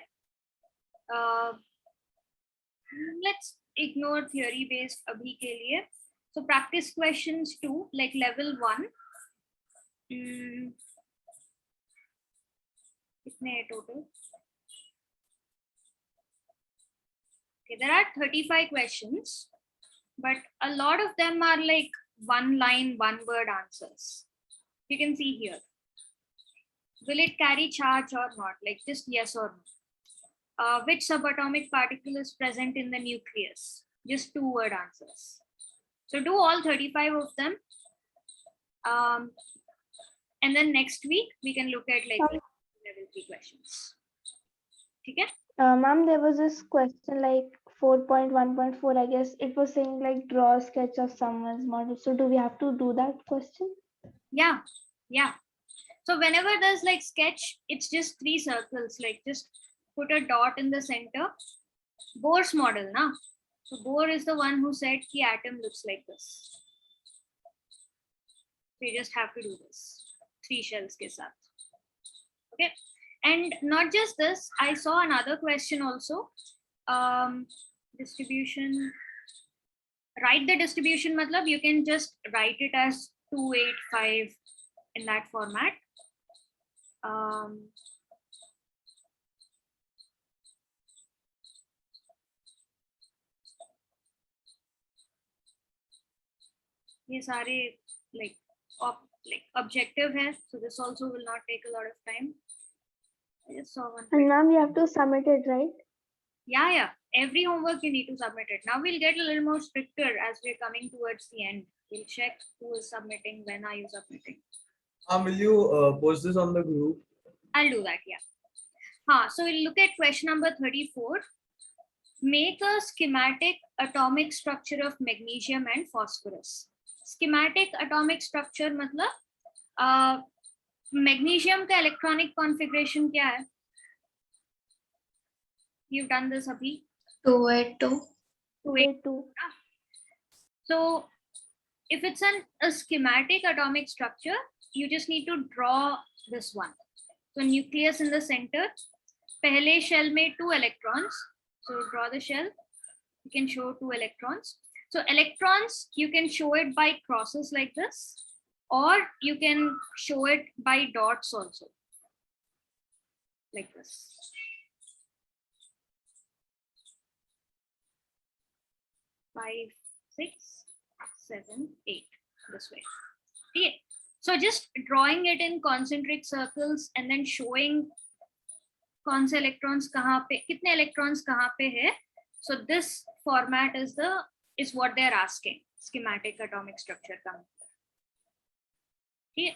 let's ignore theory based abhi ke liye. So practice questions 2, like level 1. Kitne hai total? Okay, there are 35 questions, but a lot of them are like one line, one word answers. You can see here. Will it carry charge or not? Like just yes or no. Which subatomic particle is present in the nucleus? Just 2-word answers. So do all 35 of them. And then next week we can look at like level 3 questions. Okay? Ma'am, there was this question like 4.1.4, I guess it was saying like draw a sketch of someone's model. So do we have to do that question? Yeah. So whenever there's like sketch, it's just 3 circles, like just put a dot in the center. Bohr's model, na? So Bohr is the one who said the atom looks like this. So you just have to do this. 3 shells ke saath. Okay. And not just this, I saw another question also. Distribution. Write the distribution, matlab you can just write it as 285 in that format. ये सारे like objective hai, so this also will not take a lot of time. I just saw one. And ma'am, you have to submit it, right? Yeah. Every homework you need to submit it. Now we'll get a little more stricter as we're coming towards the end. We'll check who is submitting, when are you submitting. Will you post this on the group? I'll do that, yeah. So we'll look at question number 34. Make a schematic atomic structure of magnesium and phosphorus. Schematic atomic structure matlab magnesium का electronic configuration क्या है? You've done this abhi. 282. 282. So if it's a schematic atomic structure, you just need to draw this one. So nucleus in the center. Pehle shell mein 2 electrons. So draw the shell. You can show 2 electrons. So electrons, you can show it by crosses like this, or you can show it by dots also, like this. Five, 6, 7, 8, this way. Okay. So just drawing it in concentric circles and then showing कौन से electrons कहाँ पे, कितने electrons कहाँ पे है. So this format is what they're asking. Schematic atomic structure. Okay.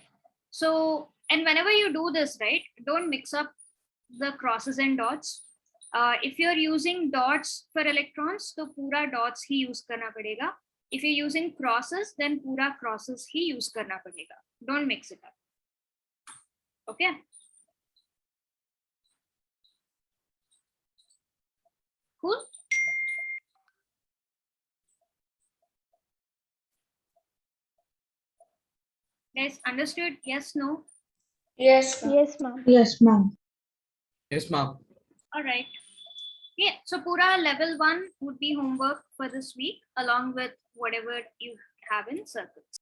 So, and whenever you do this, right, don't mix up the crosses and dots. If you're using dots for electrons, तो पूरा dots ही use करना पड़ेगा. If you're using crosses, then पूरा crosses ही use करना पड़ेगा. Don't mix it up. Okay. Cool. Guys, understood? Yes, no? Yes, ma'am. Yes, ma'am. Yes, ma'am. Yes, ma'am. All right. Yeah, so pura level 1 would be homework for this week, along with whatever you have in circles.